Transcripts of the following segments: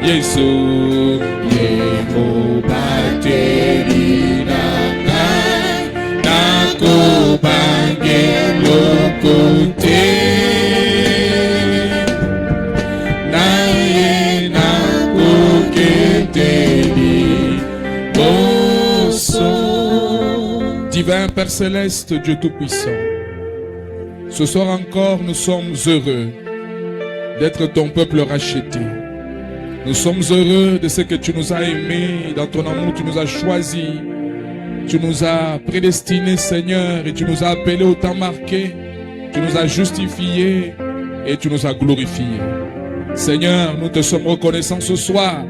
Yesu yemobateli nangai nakobange lokote naye nakoketeli boso. Divin Père Céleste, Dieu Tout-Puissant, ce soir encore nous sommes heureux d'être ton peuple racheté. Nous sommes heureux de ce que tu nous as aimés, dans ton amour tu nous as choisis, tu nous as prédestinés Seigneur, et tu nous as appelés au temps marqué, tu nous as justifiés et tu nous as glorifiés. Seigneur, nous te sommes reconnaissants ce soir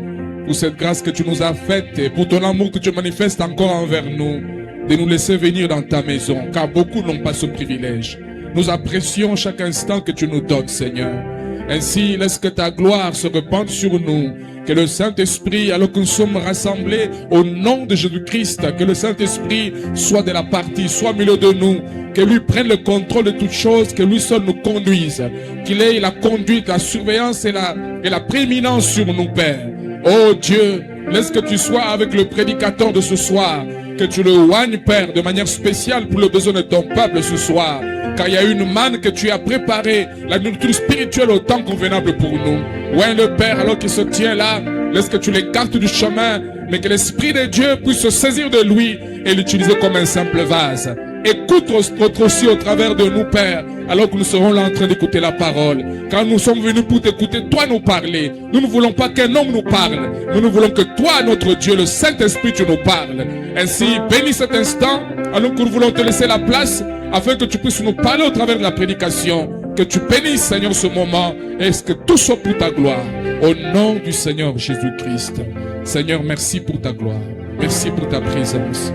pour cette grâce que tu nous as faite et pour ton amour que tu manifestes encore envers nous, de nous laisser venir dans ta maison, car beaucoup n'ont pas ce privilège. Nous apprécions chaque instant que tu nous donnes, Seigneur. Ainsi, laisse que ta gloire se répande sur nous, que le Saint-Esprit, alors que nous sommes rassemblés au nom de Jésus-Christ, que le Saint-Esprit soit de la partie, soit au milieu de nous, que lui prenne le contrôle de toutes choses, que lui seul nous conduise, qu'il ait la conduite, la surveillance et la prééminence sur nous, Père. Oh Dieu, laisse que tu sois avec le prédicateur de ce soir, que tu le oignes, Père, de manière spéciale pour le besoin de ton peuple ce soir. Car il y a une manne que tu as préparée, la nourriture spirituelle au temps convenable pour nous. Ouais, le Père, alors qu'il se tient là, laisse que tu l'écartes du chemin, mais que l'Esprit de Dieu puisse se saisir de lui et l'utiliser comme un simple vase. Écoute notre aussi au travers de nous, Père, alors que nous serons là en train d'écouter la parole. Car nous sommes venus pour t'écouter, toi nous parler. Nous ne voulons pas qu'un homme nous parle. Nous voulons que toi, notre Dieu, le Saint-Esprit, tu nous parles. Ainsi, bénis cet instant, alors que nous voulons te laisser la place, afin que tu puisses nous parler au travers de la prédication. Que tu bénisses, Seigneur, ce moment, et que tout soit pour ta gloire. Au nom du Seigneur Jésus-Christ. Seigneur, merci pour ta gloire. Merci pour ta présence.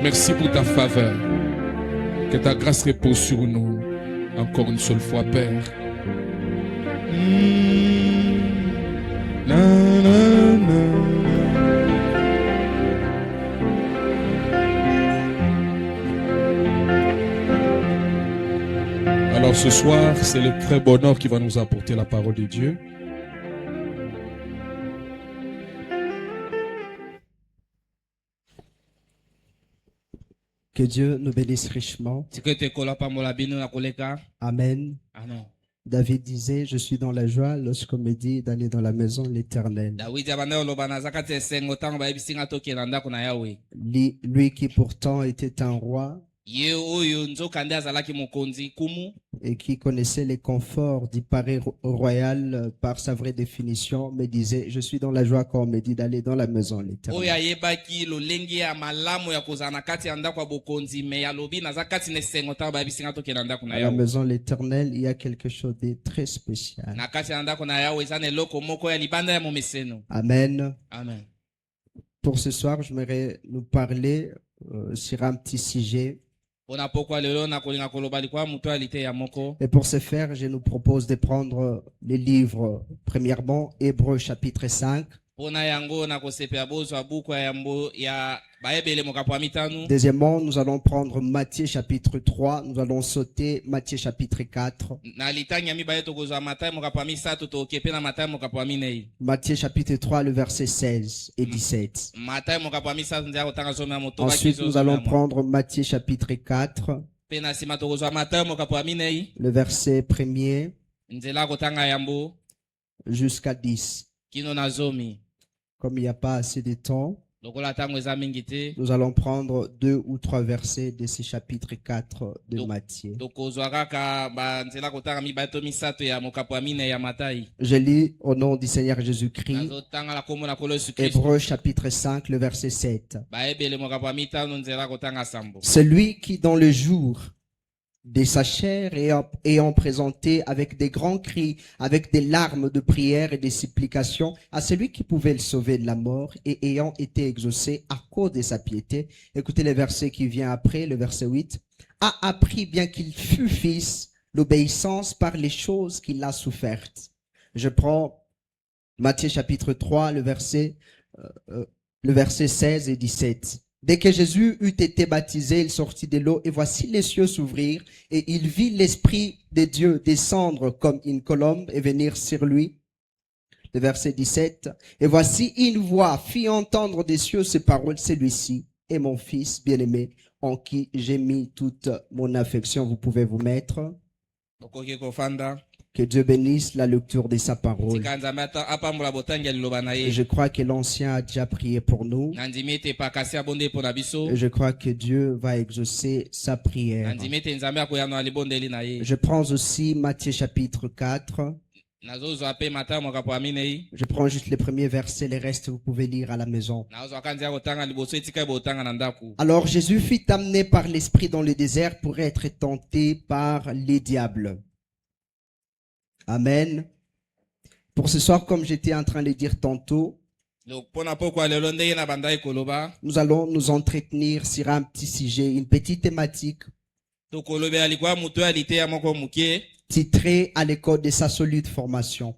Merci pour ta faveur. Que ta grâce repose sur nous. Encore une seule fois, Père. Alors ce soir, c'est le très bonheur qui va nous apporter la parole de Dieu. Que Dieu nous bénisse richement. Amen. Amen. David disait, je suis dans la joie lorsqu'on me dit d'aller dans la maison de l'Éternel. Lui qui pourtant était un roi et qui connaissait les conforts du palais royal par sa vraie définition, me disait, je suis dans la joie quand on me dit d'aller dans la maison de l'Éternel. À la maison de l'Éternel, il y a quelque chose de très spécial. Amen. Amen. Pour ce soir, j'aimerais nous parler sur un petit sujet. Et pour ce faire, je nous propose de prendre les livres, premièrement, Hébreux chapitre 5. Deuxièmement, nous allons prendre Matthieu chapitre 3. Nous allons sauter Matthieu chapitre 4. Matthieu chapitre 3, le verset 16 et 17. Ensuite, nous allons prendre Matthieu chapitre 4, le verset 1er jusqu'à 10. Comme il n'y a pas assez de temps, nous allons prendre 2 ou 3 versets de ce chapitre 4 de Matthieu. Je lis au nom du Seigneur Jésus-Christ, Hébreux chapitre 5, le verset 7. Celui qui dans le jour de sa chair ayant présenté avec des grands cris, avec des larmes de prière et des supplications à celui qui pouvait le sauver de la mort et ayant été exaucé à cause de sa piété. Écoutez le verset qui vient après, le verset 8. A appris bien qu'il fut fils l'obéissance par les choses qu'il a souffertes. Je prends Matthieu chapitre 3, le verset 16 et 17. Dès que Jésus eut été baptisé, il sortit de l'eau et voici les cieux s'ouvrir et il vit l'Esprit de Dieu descendre comme une colombe et venir sur lui. de verset 17. Et voici une voix fit entendre des cieux ces paroles, celui-ci est mon fils bien-aimé, en qui j'ai mis toute mon affection. Vous pouvez vous mettre. okoki kofanda Que Dieu bénisse la lecture de sa parole. tika nzambe apambola botangi ya liloba na Et ye je crois que l'Ancien a déjà prié pour nous. nandimi ete pakasi abonde mpo na biso Et je crois que Dieu va exaucer sa prière. nandimi ete nzambe akoyanola libondeli na ye Je prends aussi Matthieu chapitre 4. nazozwa mpe mata mokapo ya minei Je prends juste les premiers versets, les restes vous pouvez lire à la maison. nazwaka nzela kotanga liboso etika ye botanga na ndako. Alors Jésus fut amené par l'Esprit dans le désert pour être tenté par les diables. Amen. Pour ce soir, comme j'étais en train de dire tantôt, Donc mpona pokwa lelo ndenge na bandaki koloba nous allons nous entretenir sur un petit sujet, une petite thématique tokolobela likwa moto ya liteya moko moke titrée à l'école de sa solide formation.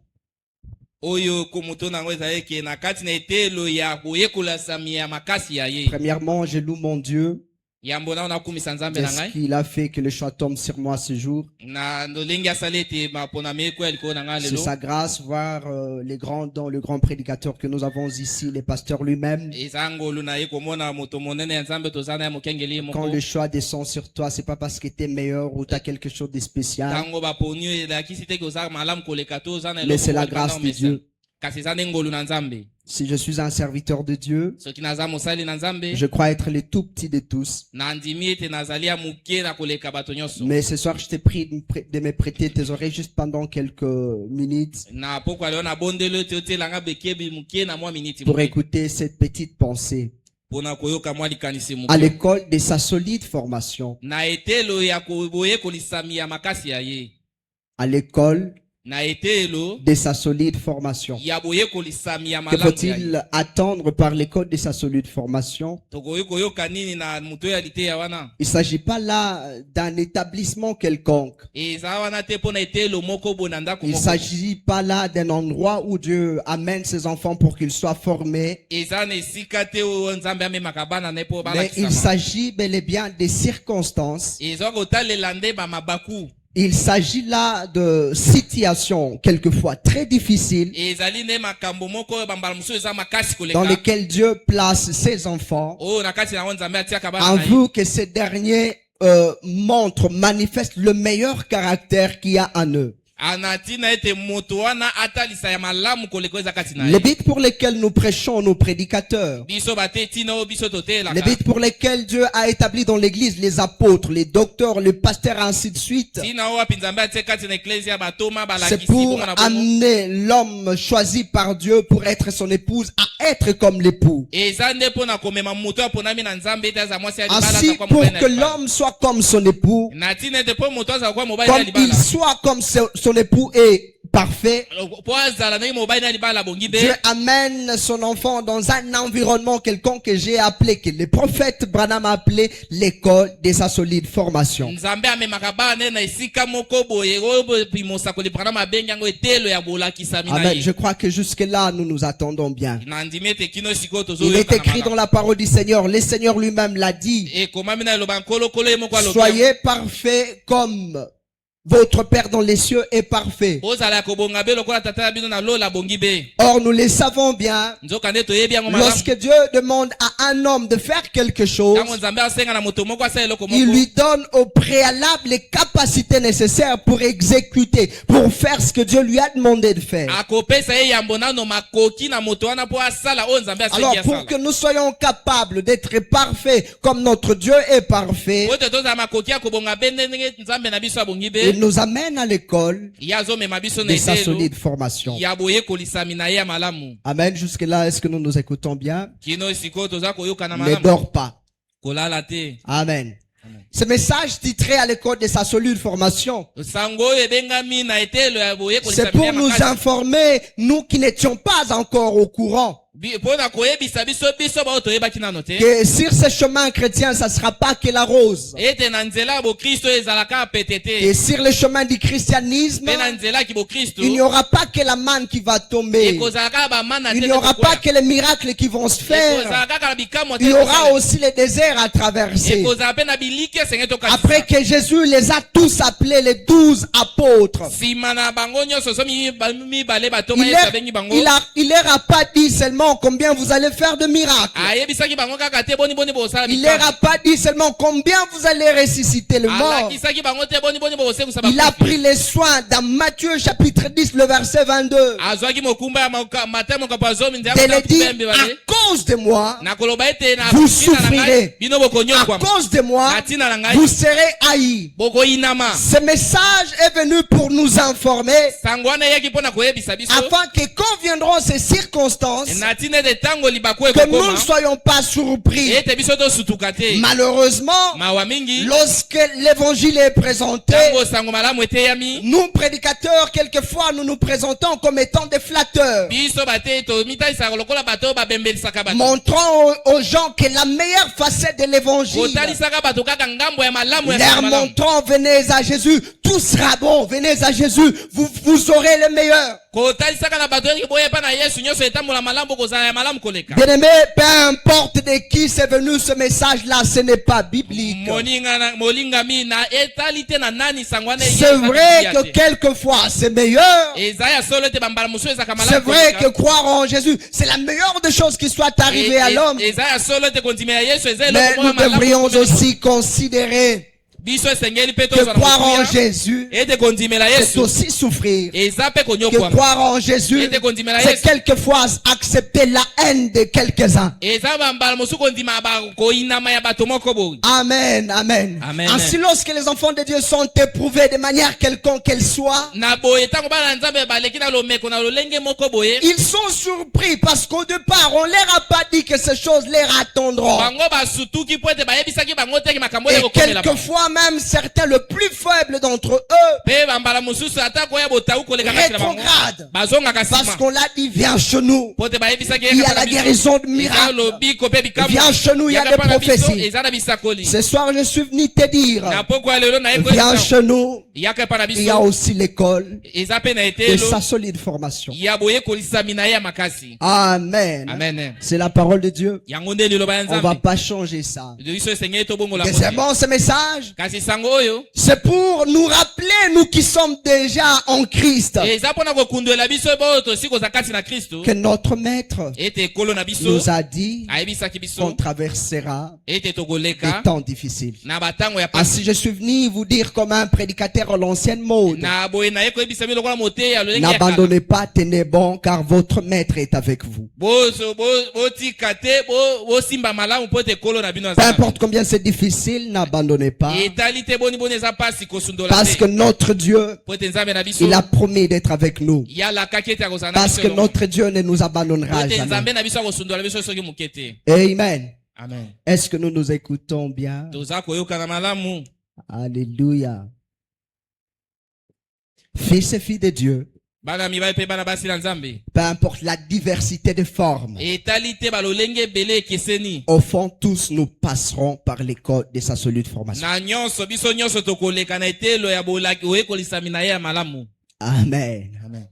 oyo komoto nango ezali eke na kati na etelo ya koyekola sami ya makasi ya ye Premièrement, je loue mon Dieu yambo na nakumisa nzambe de na ce ngai qu'il a fait que le choix tombe sur moi ce jour. na ndolenge asali ete mapona meko ya likolo na ngai C'est lelo sa grâce, voir les grands dons, le grand prédicateur que nous avons ici, les pasteurs lui-même. eza ngolu na ye komona moto monene ya nzambe toza na ye mokengeli ye Quand moko le choix descend sur toi, c'est pas parce que tu es meilleur ou tu as quelque chose de spécial, ntango baponi oyo elakisi te oza malamu koleka to oza na mais c'est la eloko grâce de Dieu. kasi eza nde ngolu na nzambe Si je suis un serviteur de Dieu, soki naza mosali na nzambe je crois être le tout petit de tous. nandimi ete nazali ya moke na koleka bato nyonso Mais ce soir, je t'ai pris de me prêter tes oreilles juste pendant quelques minutes na pokwa leo nabondeli ete otielanga bekebi moke na mwa miniti pour moke écouter cette petite pensée. mpona koyoka mwa likanisi À moke l'école de sa solide formation, na etelo ya boyekolisami ya makasi ya ye à l'école na etelo de sa solide formation. ya boyekolisami ya Que malamu ya ye faut-il attendre par l'école de sa solide formation? tokoki koyoka nini na moto ya liteya wana Il ne s'agit pas là d'un établissement quelconque. eza wana te mpona etelo moko boye na ndako Il ne moko s'agit pas là d'un endroit où Dieu amène ses enfants pour qu'ils soient formés. eza na esika te oyo nzambe amemaka bana na ye mpo Mais il balakisama s'agit bel et bien des circonstances. eza kotalela nde bamabaku Il s'agit là de situations quelquefois très difficiles ezali nde makambo moko oyo bambala mosusu eza makasi dans koleka lesquelles Dieu place ses enfants oyo na kati yango nzambe atiaka bana en na ye vue que ces derniers montrent, manifestent le meilleur caractère qu'il y a en eux. ana ntina ete moto wana atalisa ya malamu koleka eza kati na Les ye buts pour lesquels nous prêchons, nos prédicateurs, biso bate tina oyo biso les totelaka buts pour lesquels Dieu a établi dans l'église les apôtres, les docteurs, les pasteurs, ainsi de suite, tina oyo wapi nzambe atie kati na eklesia batoma c'est balakisi pour bongo na bongo amener l'homme choisi par Dieu pour être son épouse à être comme l'époux. eza nde mpona komema moto aponami na nzambe ete aza mwasi ya libala Ainsi, aza kwa pour mobali na que libala l'homme soit comme son époux, na ntina ete mpo moto aza kwa mobali na comme il libala soit comme son époux est parfait, mpo azala ndenge mobali na libala bongi Dieu nde amène son enfant dans un environnement quelconque que j'ai appelé, que le prophète Branham a appelé l'école de sa solide formation. nzambe amemaka bana nde na esika moko boye oyo mosakoli brana abengi yango etelo ya bolakisami na Amen. ye Je crois que jusque-là, nous nous attendons bien. na ndimi ete kino sikoyo Il est tozoyoka écrit dans la parole du Seigneur, le Seigneur lui-même l'a dit, ekomami na eloba nkolokolo ye moko alobi soyez parfaits comme votre Père dans les cieux est parfait. ozala kobonga be lokola tata na bino na lola bongi be Or, nous le savons bien, nzoka nde toyebi yango malamu lorsque Dieu demande à un homme de faire quelque chose, ntango nzambe asenga na moto moko asala eloko il moko lui donne au préalable les capacités nécessaires pour exécuter, pour faire ce que Dieu lui a demandé de faire. akopesa ye yambo nano makoki na moto wana mpo asala oyo nzambe Alors, asengi pour asala que nous soyons capables d'être parfaits comme notre Dieu est parfait, po ete tozala makoki ya kobonga be ndenge nzambe na biso abongi be il nous amène à l'école ye azomema biso na de sa etelo solide formation. ya boyekolisami na ye ya malamu Amen. Jusque-là, est-ce que nous nous écoutons bien? kino sikoyo toza koyoka na Ne malamu dors pas. kolala te Amen. Ce message titré à l'école de sa solide formation, sango oyo ebengami na etelo ya c'est boyekolisami pour ya nous makasi informer, nous qui n'étions pas encore au courant. mpona koyebisa biso bao toyebaki nano te que sur ce chemin chrétien, ça ne sera pas que la rose. ete na nzela ya bokristo ezalaka pete te Et sur le chemin du christianisme, mpe na nzela ki bokristo il n'y aura pas que la manne qui va tomber. ekozalaka bamana Il te n'y aura pas que les miracles qui vont se faire. ekozalaka na bikamwa te Il y aura aussi les déserts à traverser. ekozala mpe na biliki esenge tokatisa Après que Jésus les a tous appelés les 12 apôtres, nsima na bango nyonso so mibale batoma yesu abengi bango il leur a pas dit seulement combien vous allez faire de miracles. ayebisaki bango kaka te boni bosala Il leur a pas dit seulement combien vous allez ressusciter le mort. alakisaki bango te boni bosengusa Il a pris les soins dans Matthieu chapitre 10 le verset 22 azwaki mokumba ya Matayo mokapo ya zomi nzela de le dire mibale à cause de moi, na koloba ete na vous tina na ngai souffrirez. bino À bokonyokwama cause de moi, na tina na ngai vous serez haïs. bokoyinama Ce message est venu pour nous informer sango wana eyaki mpo na koyebisa biso afin que quand viendront ces circonstances, na tina ete ntango libaku que nous ne ekokoma soyons pas surpris. ete biso tosutuka te Malheureusement, mawa mingi lorsque l'évangile est présenté, ntango sango malamu eteyami nous prédicateurs, quelquefois, nous nous présentons comme étant des flatteurs. biso bate tomitalisaka lokola bato babembelisaka bato Montrons aux gens que la meilleure facette de l'évangile, kotalisaka bato kaka ngambo ya malamu ya leur sango malamu montrons, venez à Jésus, tout sera bon, venez à Jésus, vous aurez le meilleur. kotalisaka na bato eki boyepa na yesu nyonso etambola malamu kozala ya malamu koleka Bien-aimé, peu importe de qui c'est venu ce message-là, ce n'est pas biblique. molingami na etali te na nani sango wana C'est vrai que quelquefois c'est meilleur. eza ya solo ete bambala mosusu ezaka C'est malamu vrai koleka. que croire en Jésus, c'est la meilleure des choses qui soit arrivée à l'homme. eza ya solo ete kondima ya yesu eza Mais eloko nous moko ya malamu devrions koleka. aussi considérer biso esengeli mpe que tozala croire en kokuya Jésus, ete kondimela c'est yesu aussi souffrir. eza mpe Que konyokwama croire en Jésus, c'est c'est quelquefois accepter la haine de quelques-uns. eza bambala mosusu kondima koyinama ya bato moko boye Amen, amen. Amen. Ainsi, lorsque les enfants de Dieu sont éprouvés de manière quelconque qu'elle soit, na boye ntango bana nzambe baleki na lomeko na lolenge moko boye ils sont surpris parce qu'au départ, on leur a pas dit que ces choses les attendront. bango basutuki po ete bayebisaki bango teki makambo Et ekokomela bango. quelquefois même, certains, le plus faible d'entre eux, mpe bambala mosusu ata koya botau koleka kati na bango rétrograde. bazongaka Parce nsima qu'on l'a dit, viens chez nous. po ete bayebisaki Il y a la guérison de miracles. lobiko mpe bikambo Viens chez nous, il y a Yaka des mpa na biso, prophéties. eza na bisakoli Ce soir, je suis venu te dire, na poko ya lelo naye viens koyebisa chez nous. yaka mpa na Il y a biso aussi l'école eza mpe na de etelo sa solide formation. ya boyekolisami na ye ya makasi Amen. amen C'est la parole de Dieu. yango nde liloba ya On va nzambe pas changer ça. biso esengeli tobongola Deuxièmement, ce message, kasi sango oyo c'est pour nous rappeler, nous qui sommes déjà en Christ, eza mpona kokundolela biso boyo tosi koza kati na kristo que notre maître ete ekolo na biso nous a dit ayebisaki qu'on biso traversera ete des tokoleka temps difficiles. na batango ya pasi Ainsi, je suis venu vous dire comme un prédicateur à l'ancienne mode, na boye naye koyebisa bino lokola moteyi ya lolenge ya kala n'abandonnez pas, tenez bon, car votre maître est avec vous. botika te bosimba malamu mpo ete ekolo na bino Peu aza importe combien c'est difficile, n'abandonnez pas, etali te boni eza pasi kosundola parce que te notre Dieu, mpo ete nzambe na biso il a promis d'être avec nous. yalakaki ete akozala na Parce biso que elongo. notre Dieu ne nous abandonnera Po ete jamais. nzambe na biso akosundola biso soki moke te Amen. amen Est-ce que nous nous écoutons bien? toza koyokana malamu Alléluia. Fils et filles de Dieu, bana mibali mpe bana basi na nzambe peu importe la diversité de formes, etali te balolenge ebele ekeseni au fond, tous nous passerons par l'école de sa solide formation. na nyonso biso nyonso tokoleka na etelo ya bolaki oyekolisami na ye ya malamu Amen. amen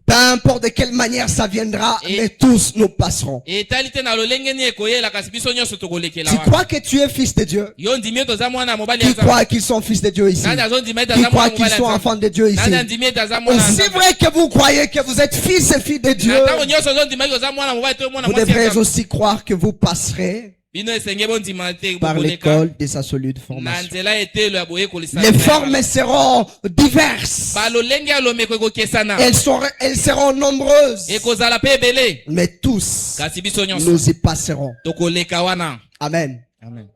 Peu importe de quelle manière ça viendra, Et- mais tous nous passerons. etali te na lolenge nini ekoyela kasi biso nyonso tokolekela Tu wana crois que tu es fils de Dieu? yo ndimi ete oza mwana mobali ya Qui nzambe croit qu'ils sont fils de Dieu ici? nani azondima ete Qui aza croit mwana qu'ils mobali sont ya enfants nzambe de Dieu ici? nani andimi ete aza mwana ya Aussi nzambe vrai que vous croyez que vous êtes fils et filles de Dieu, na ntango nyonso ozondima ete oza mwana mobali to mwana vous mwasi ya devrez nzambe aussi croire que vous passerez bino esenge bondima te par bokoleka l'école de sa solide na formation. nzela etelo ya boyekolisa Les formes seront diverses. balolenge ya lomeko ekokesana Elles seront nombreuses. ekozala mpe ebele Mais tous, kasi biso nyonso nous y passerons. tokoleka wana Amen. amen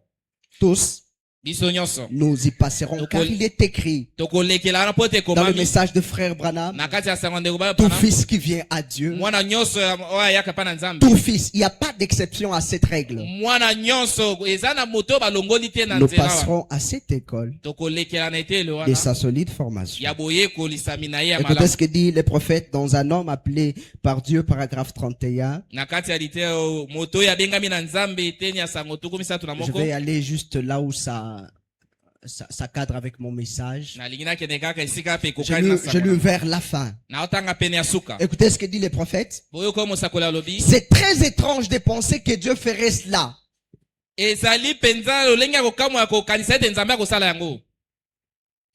Tous, biso nyonso nous y passerons car il est écrit tokolekela wana po te dans le ekomami message de frère Branham, na kati ya sango ndeko tout bana fils qui vient à Dieu, mwana nyonso oyo ayaka pa na nzambe tout fils, il n'y a pas d'exception à cette règle. mwana nyonso eza na moto balongoli te na Nous nzela wana passerons à cette école tokolekela na etelo de wana sa solide formation. ya boyekolisami na ye ya Écoutez malamu ce que dit les prophètes dans un homme appelé par Dieu, paragraphe 31. na kati ya liteo moto oyo abengami na nzambe eteni ya sango tuku misatu na Je moko vais aller juste là où ça cadre avec mon message. nalingi nakende kaka esika pe Je ekokani na lu sango vers la fin. naotanga pene ya suka Écoutez ce que dit les prophètes. boyoka mosakoli alobi C'est très étrange de penser que Dieu ferait cela. ezali mpenza lolenge ya kokamwa ya kokanisa ete nzambe akosala yango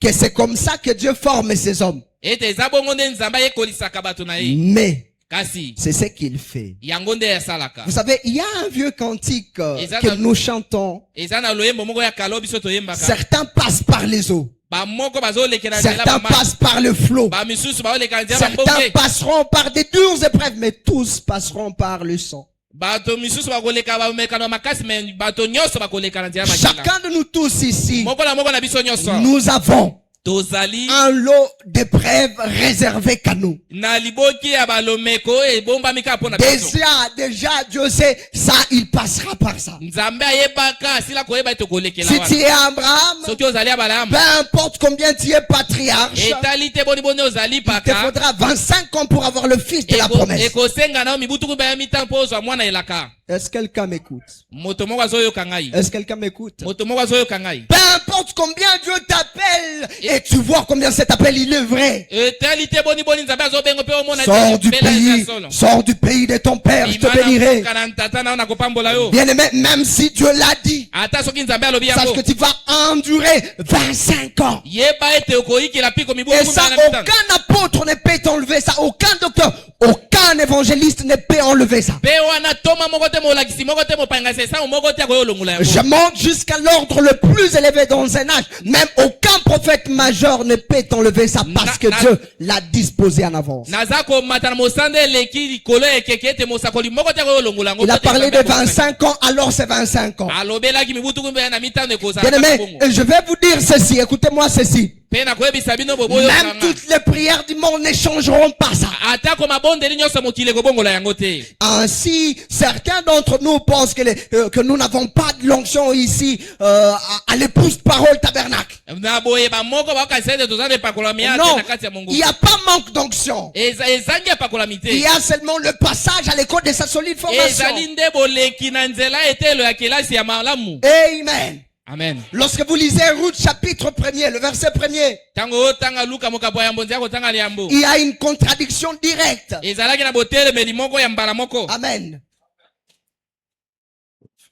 Que c'est comme ça que Dieu forme ces hommes. ete eza bongo nde nzambe ayekolisaka bato na ye Mais kasi c'est ce qu'il fait. yango nde yasalaka Vous savez, il y a un vieux cantique Eza que na- nous chantons. eza na loyembo moko ya kala biso toyembaka Certains passent par les eaux. bamoko bazolekela nzela Certains bama passent par le flot. bamisusu baoleka nzela Certains bamboke passeront par des dures épreuves, mais tous passeront par le sang. bato misusu bakoleka bamekano makasi me bato nyonso bakoleka na nzela makila Chacun de nous tous ici, moko na moko na biso nyonso nous avons tozali un lot d'épreuves réservé qu'à nous. na liboki ya balomeko ebombami kaka mpo na biso Déjà, Dieu sait, ça, il passera par ça. nzambe ayebaka asila koyeba ete tokolekela Si tu wana es Abraham, soki ozali abalamu peu importe combien tu es patriarche, etali te boniboni ozali il te paka faudra 25 ans pour avoir le fils de la promesse. ekosenga nao mibu tuku ya mitano mpo ozwa mwana elaka Est-ce que quelqu'un m'écoute? moto moko azoyoka ngai Est-ce que quelqu'un m'écoute? moto moko azoyoka ngai Peu importe combien Dieu t'appelle, et tu vois combien cet appel il est vrai. etali te boniboni nzambe azobengo mpe omona Sors du pays de ton père, je te bénirai. na ntata nao nakopambola yo Bien aimé, même si Dieu l'a dit, ata soki nzambe alobi sache yango que tu vas endurer 25 ans. yeba ete okoyikela piko mibu Et ça, aucun apôtre ne peut enlever ça. Aucun docteur, aucun évangéliste ne peut enlever ça. mpe wana toma moko te molakisi moko te mopangasi esango moko te akoyolongola yango Je monte jusqu'à l'ordre le plus élevé dans un âge. Même aucun prophète majeur ne peut enlever ça parce que Dieu l'a disposé en avance. naza komata na mosanda eleki likolo ekeke ete mosakoli moko te akoyolongola yango Il a parlé de 25 ans, alors c'est 25 ans. alobelaki mibu tuku mpe na mitano Bien ekozala aimé, bongo je vais vous dire ceci, écoutez-moi ceci. mpe nakoyebisa bino Même boboyokanga toutes les prières du monde ne changeront pas ça. atako mabondeli nyonso mokili ekobongola yango te Ainsi, certains d'entre nous pensent que nous n'avons pas de l'onction ici à l'épouse parole tabernacle. na boye bamoko bakokanisa ete toza na epakolami ya te Non, na kati ya mongo il n'y a pas manque d'onction. ezangi epakolami Il y te a seulement le passage à l'école de sa solide formation. ezali nde boleki na nzela etelo ya kelasi ya malamu Amen. amen Lorsque vous lisez Ruth chapitre 1er, le verset 1er, ntango otanga luka mokapo ya yambo nzela kotanga liambo il y a une contradiction directe. ezalaki na botelemeli moko ya mbala moko Amen.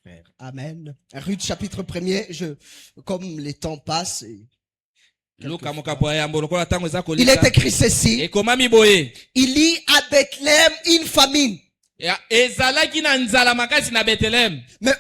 Frère, amen. Ruth chapitre 1er, comme les temps passent, luka mokapo ya yambo lokola ntango eza il est kolisa écrit ceci. ekomami boye Il y a à Bethléem une famine. ezalaki na nzala makasi na Bethléem. Mais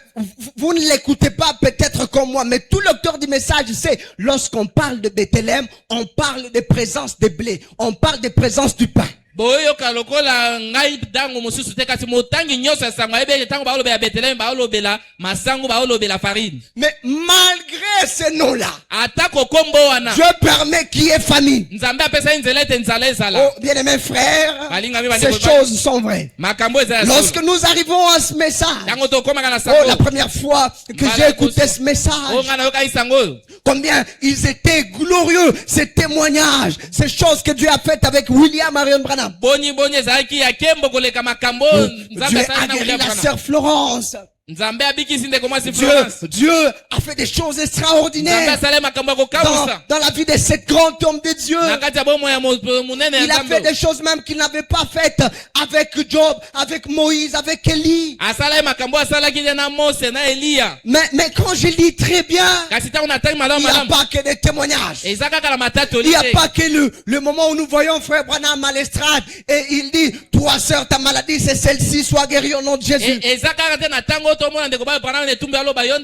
vous ne l'écoutez pas peut-être comme moi, mais tout lecteur du message sait, lorsqu'on parle de Bethléem, on parle de présence de blé, on parle de présence du pain. boyoka lokola ngai dango mosusu te kasi motangi nyonso ya sango ayebeke ntango baolobela Bethléem baolobela masango baolobela farine Mais malgré ce nom-là, atako kombo wana Dieu permet qu'il y ait famine. nzambe apesaki nzela ete nzala ezala Oh, bien aimés frères, balingami ces bandeko choses sont vraies. makambo eza ya Lorsque solo nous arrivons à ce message, ntango tokomaka na oh, sango la première fois que j'ai écouté ce message, oyo ngai nayokaki sango oyo combien ils étaient glorieux, ces témoignages, ces choses que Dieu a faites avec William Marion Branham. boni ezalaki ya kembo koleka makambo nzambe Dieu a asali na guéri William la Branham. sœur Florence. nzambe abikisi ndeko mwasi Florence Dieu a fait des choses nzambe extraordinaires asali makambo ya kokabusa dans la vie de cet grand homme de Dieu. na kati ya bomoi ya monene ya Il a fait nzambe des choses même qu'il n'avait pas faites avec Job, avec Moïse, avec Élie. asalaki makambo asalaki nde na Mose na Eliya Mais quand je lis très bien, kasi ntango natangi il malamu n'y a malamu pas que des témoignages. eza kaka na Il matatoli n'y a te pas que le moment où nous voyons frère Branham à l'estrade et il dit, toi sœur, ta maladie c'est celle-ci, sois guérie au nom de Jésus. eza kaka te na ntango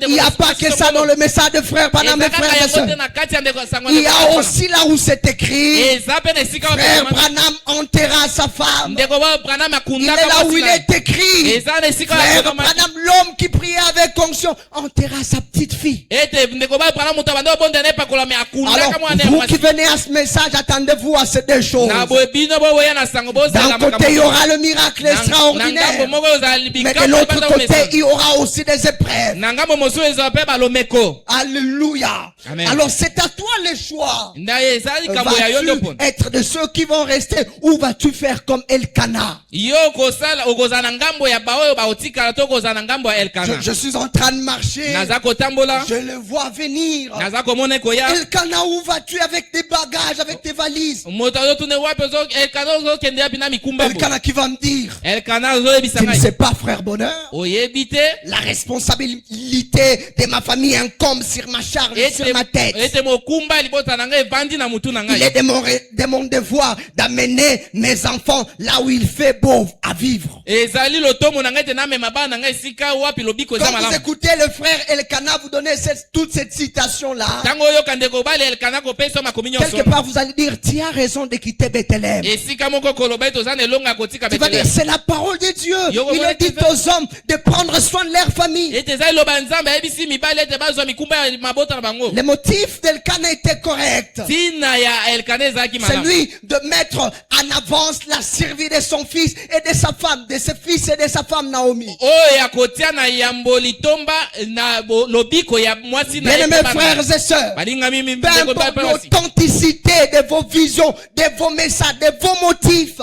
Il n'y a pas que ça dans le message de frère Branham et frères et sœurs. Il y a aussi là où c'est écrit, frère Branham enterra sa femme. Il est là où il est écrit, frère Branham, l'homme qui priait avec onction, enterra sa petite fille. Alors, vous qui venez à ce message, attendez-vous à ces deux choses. D'un côté, il y aura le miracle extraordinaire. Mais de l'autre côté, il y aura aussi des épreuves. Alléluia. Amen. Alors, c'est à toi le choix. Vas-tu être de ceux qui vont rester ou vas-tu faire comme Elkana? Je suis en train de marcher. Je le vois venir. Elkana, où vas-tu avec tes bagages, avec tes valises? Elkana qui va me dire, tu ne sais pas, frère Bonheur, la responsabilité de ma famille incombe sur ma charge, sur ma tête. Il est de mon devoir d'amener mes enfants là où il fait beau à vivre. Quand vous écoutez le frère Elkana vous donner toute cette citation-là, quelque part vous allez dire, tu as raison de quitter Bethléem. Tu vas dire, c'est la parole de Dieu. Il a dit aux hommes de prendre soin de leur famille. Le motif d'Elkana était correct. C'est lui de mettre en avance la survie de son fils et de sa femme, de ses fils et de sa femme Naomi. Bien-aimés frères et sœurs, peu importe l'authenticité de vos visions, de vos messages, de vos motifs,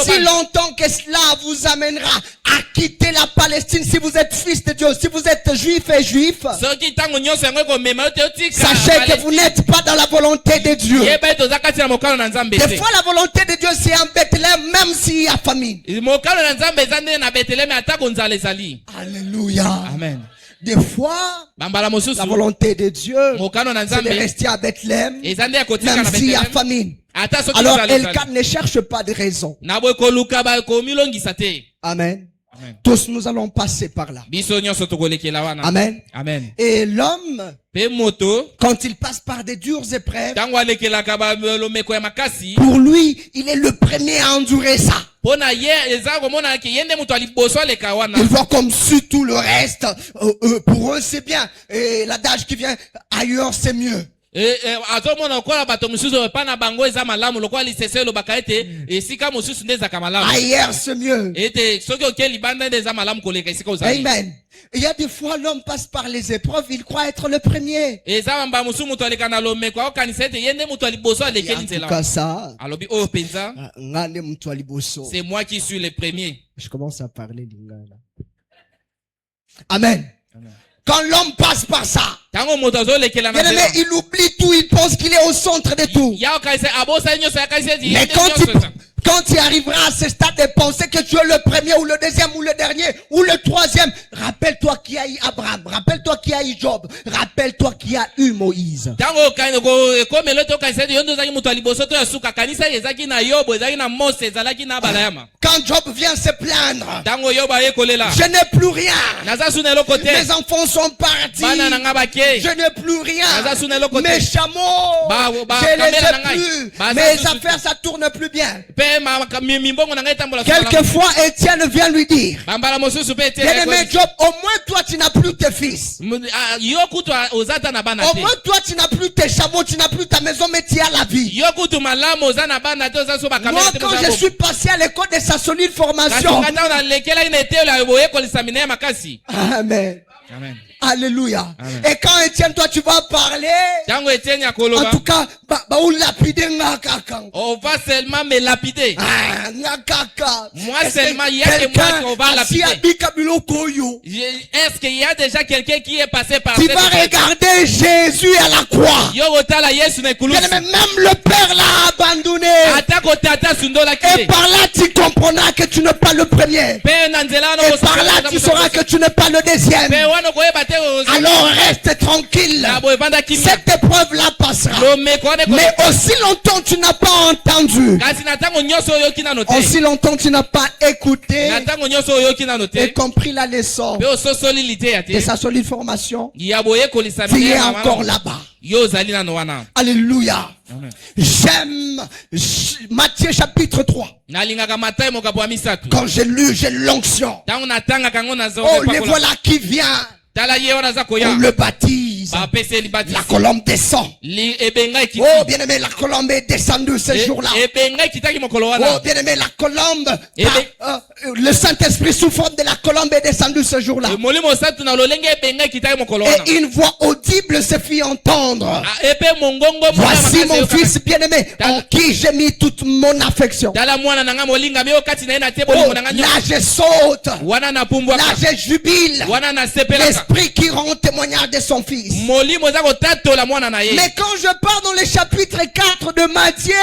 aussi longtemps que cela vous amènera à quitter la Palestine, si vous êtes fils de Dieu, si vous êtes juif et juif, sachez que vous n'êtes pas dans la volonté de Dieu. Des fois la volonté de Dieu c'est en Bethléem même s'il y a famine. Alléluia. Amen. Des fois, la volonté de Dieu, c'est de rester à Bethléem, même s'il y a famine. Alors, Elkana ne cherche pas de raison. Amen. Amen. Tous nous allons passer par là. Amen. Amen. Et l'homme, quand il passe par des dures épreuves, pour lui, il est le premier à endurer ça. Il voit comme si tout le reste, pour eux c'est bien. Et l'adage qui vient ailleurs c'est mieux. Ailleurs c'est mieux. Amen. Il y a des fois l'homme passe par les épreuves, il croit être le premier. Et en tout cas ça, c'est moi qui suis le premier. Je commence à parler lingala. Amen. Amen. Quand l'homme passe par ça, il oublie tout, il pense qu'il est au centre de tout. Mais quand tu arriveras à ce stade de penser que tu es le premier ou le deuxième ou le dernier ou le troisième, rappelle-toi qu'il y a eu Abraham, rappelle-toi qu'il y a eu Job, rappelle-toi qu'il y a eu Moïse. Quand Job vient se plaindre, je n'ai plus rien. Mes enfants sont partis. Je n'ai plus rien. Mes chameaux, je les ai plus. Mes affaires, ça tourne plus bien. Quelquefois, Étienne vient lui dire, bien-aimé Job, au moins toi tu n'as plus tes fils. Au moins toi tu n'as plus tes chameaux, tu n'as plus ta maison, mais tu as la vie. Moi quand je suis passé à l'école de sa solide formation. Amen. Amen. Alléluia. Amen. Et quand Étienne, toi tu vas parler, en tout cas, on va seulement me lapider. Moi seulement, il y a que moi qu'on va lapider. Est-ce qu'il y a déjà quelqu'un qui est passé par tu vas regarder Jésus à la croix. Même le Père l'a abandonné. Et par là tu comprendras que tu n'es pas le premier. Et par là tu sauras que tu n'es pas le deuxième. alors reste tranquille. Cette épreuve-là passera. Mais aussi longtemps tu n'as pas entendu, aussi longtemps tu n'as pas écouté et compris la leçon de sa solide formation, tu es encore là-bas. Alléluia. J'aime Matthieu chapitre 3. Quand j'ai lu, j'ai l'onction. Oh, les voilà qui vient. On le baptise. La colombe descend. Oh, bien aimé, la colombe est descendue ce jour-là. Oh, bien aimé, la colombe. Le Saint-Esprit sous forme de la colombe est descendu ce jour-là. Et une voix audible se fit entendre. Voici mon fils bien-aimé, en qui j'ai mis toute mon affection. Oh, là je saute. Là je jubile. L'Esprit qui rend témoignage de son fils. Mais quand je pars dans le chapitre 4 de Matthieu,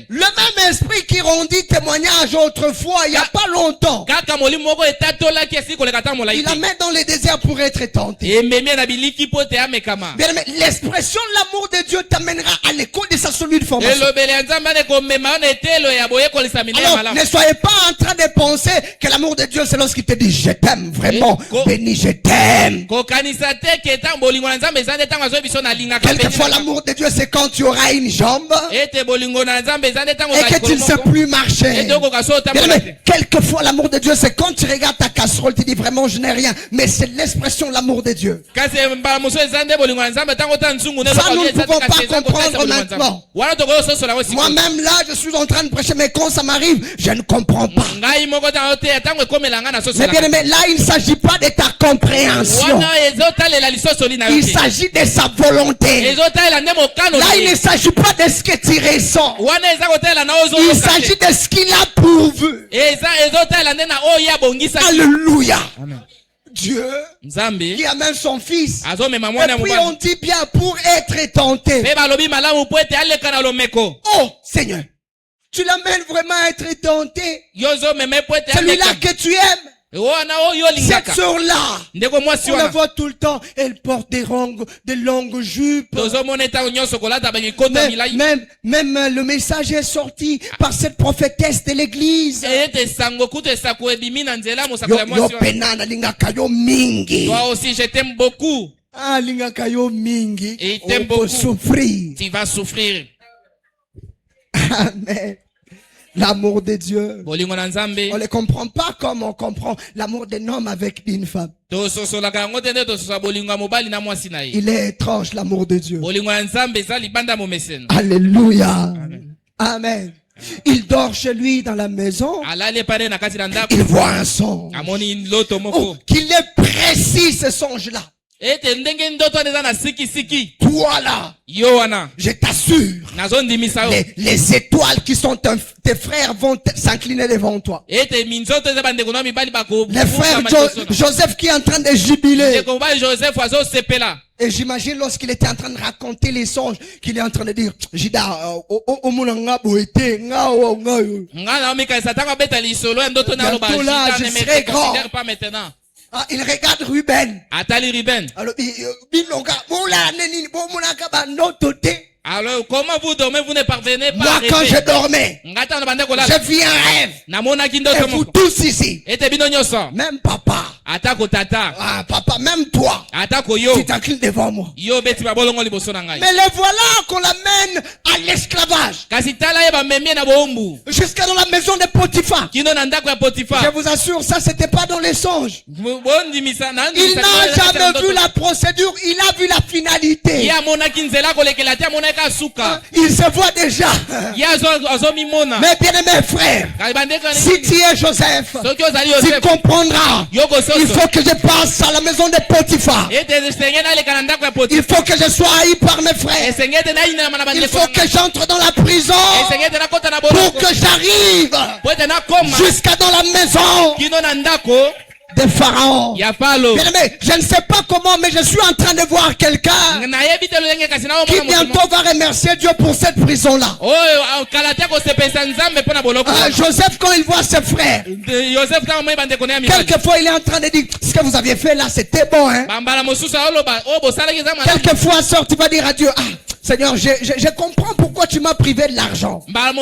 le même esprit qui rendit témoignage autrefois, il n'y a pas longtemps, il la met dans le désert pour être tenté. L'expression de l'amour de Dieu t'amènera à l'école de sa solide formation. Alors, ne soyez pas en train de penser que l'amour de Dieu c'est lorsqu'il te dit je t'aime vraiment, béni, je t'aime. Quelquefois l'amour de Dieu c'est quand tu auras une jambe et que tu ne sais plus marcher. Quelquefois l'amour de Dieu c'est quand tu regardes ta casserole, tu dis vraiment je n'ai rien. Mais c'est l'expression de l'amour de Dieu. Ça nous ne pouvons pas comprendre maintenant. Moi-même là je suis en train de prêcher, mais quand ça m'arrive je ne comprends pas. Mais bien aimé, là il ne s'agit pas de ta compréhension, il s'agit de sa volonté. Là il ne s'agit pas de ce que tu ressens, il s'agit de ce qu'il a pourvu. Alléluia. Amen. Dieu qui amène son fils, et puis on dit bien pour être tenté. Oh Seigneur, tu l'amènes vraiment à être tenté. Celui-là que tu aimes, cette sœur-là, on la voit tout le temps, elle porte des longues jupes. Même le message est sorti par cette prophétesse de l'église. Toi aussi je t'aime beaucoup. Et il t'aime souffrir. Tu vas souffrir. Amen. L'amour de Dieu, on ne le comprend pas comme on comprend l'amour d'un homme avec une femme. Il est étrange l'amour de Dieu. Alléluia. Amen. Amen. Il dort chez lui dans la maison. Il voit un songe. Oh, qu'il est précis ce songe-là. Toi là, je t'assure, les étoiles qui sont tes frères vont s'incliner devant toi. Les frères Joseph qui est en train de jubiler. Et j'imagine lorsqu'il était en train de raconter les songes, qu'il est en train de dire, Jida, je serai grand. Ah, il regarde Ruben. Alors, alors, comment vous dormez, vous ne parvenez pas à rêver? Moi, quand je dormais, j'ai vu un rêve. Et vous tous ici, même papa, ah, papa, même toi, tu t'inclines devant moi. Mais le voilà qu'on l'amène à l'esclavage. Jusqu'à dans la maison de Potiphar. Je vous assure, ça c'était pas dans les songes. Il n'a jamais vu la procédure, il a vu la finalité. Il se voit déjà. Mais bien aimé frère, si tu es Joseph, tu comprendras. Il faut que je passe à la maison de Potiphar. Il faut que je sois haï par mes frères. Il faut que j'entre dans la prison pour que j'arrive jusqu'à dans la maison de Pharaon. ya Falo. Bien-aimé, je ne sais pas comment, mais je suis en train de voir quelqu'un qui bientôt va remercier Dieu pour cette prison-là. Joseph, quand il voit ses frères, quelquefois il est en train de dire, ce que vous aviez fait là, c'était bon, hein. Quelquefois, sort, tu vas dire à Dieu, ah, Seigneur, je comprends pourquoi tu m'as privé de l'argent. Parce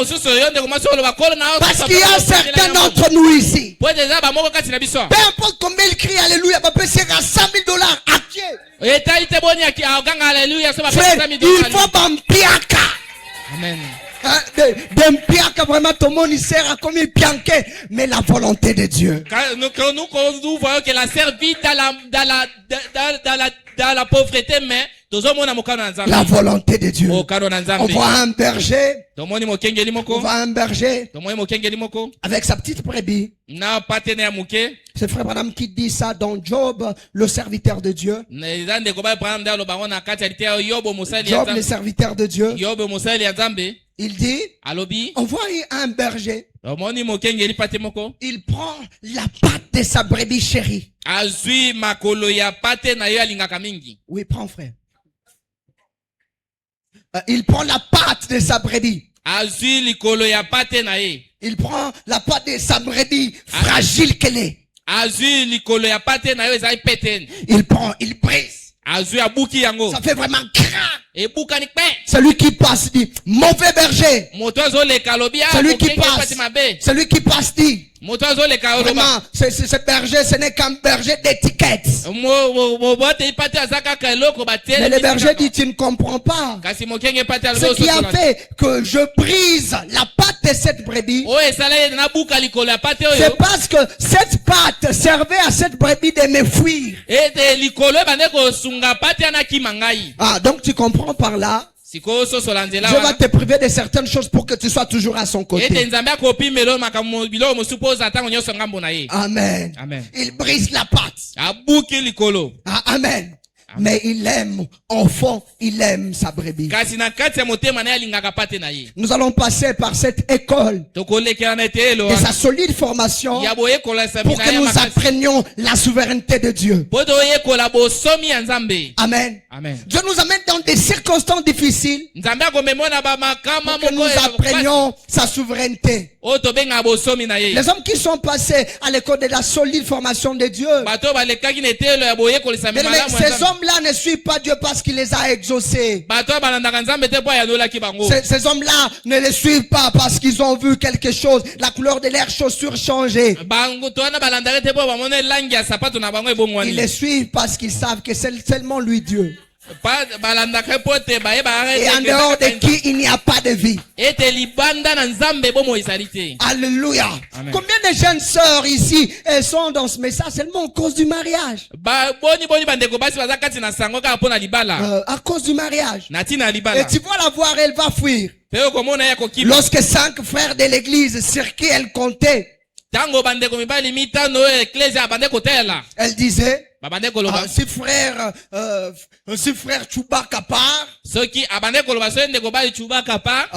qu'il y a certains d'entre nous ici. Peu importe combien il crie alléluia, papa, c'est à $100,000 à Dieu. Frère, il faut bampiaka. Amen. Bampiaka, vraiment, tout le monde il sert à comme il pianquait. Mais la volonté de Dieu. Nous voyons que la sœur vit dans la pauvreté, mais la volonté de Dieu. On voit un berger. On voit un berger avec sa petite brebis. C'est frère Branham qui dit ça dans Job, le serviteur de Dieu. Job, le serviteur de Dieu. Il dit, on voit un berger. Il prend la patte de sa brebis chérie. Oui, prends frère. Il prend la patte de sa brebis. Il prend la patte de sa brebis fragile qu'elle est. Il prend, il brise. Ça fait vraiment crack. Celui qui passe dit, mauvais berger. Celui qui passe dit, vraiment, ce berger, ce n'est qu'un berger d'étiquette. Mais le berger dit, tu ne comprends pas. Ce qui a fait que je brise la patte de cette brebis, c'est parce que cette patte servait à cette brebis de me fuir. Ah, donc tu comprends par là. Dieu va te priver de certaines choses pour que tu sois toujours à son côté. Amen. Amen. Il brise la patte. Ah, amen. Mais il aime, en fond, il aime sa brebis. Nous allons passer par cette école de sa solide formation pour que nous apprenions la souveraineté de Dieu. Amen. Amen. Dieu nous amène dans des circonstances difficiles pour que nous apprenions sa souveraineté. Les hommes qui sont passés à l'école de la solide formation de Dieu, ces hommes-là ne suivent pas Dieu parce qu'il les a exaucés. Ces hommes-là ne les suivent pas parce qu'ils ont vu quelque chose, la couleur de leurs chaussures changer. Ils les suivent parce qu'ils savent que c'est seulement lui Dieu. Et en dehors de qui il n'y a pas de vie. Alléluia. Amen. Combien de jeunes sœurs ici elles sont dans ce message seulement à cause du mariage? À cause du mariage. Et tu vas la voir, elle va fuir. Lorsque 5 frères de l'église sur qui elle comptait, elle disait, si frère Chewbacca part,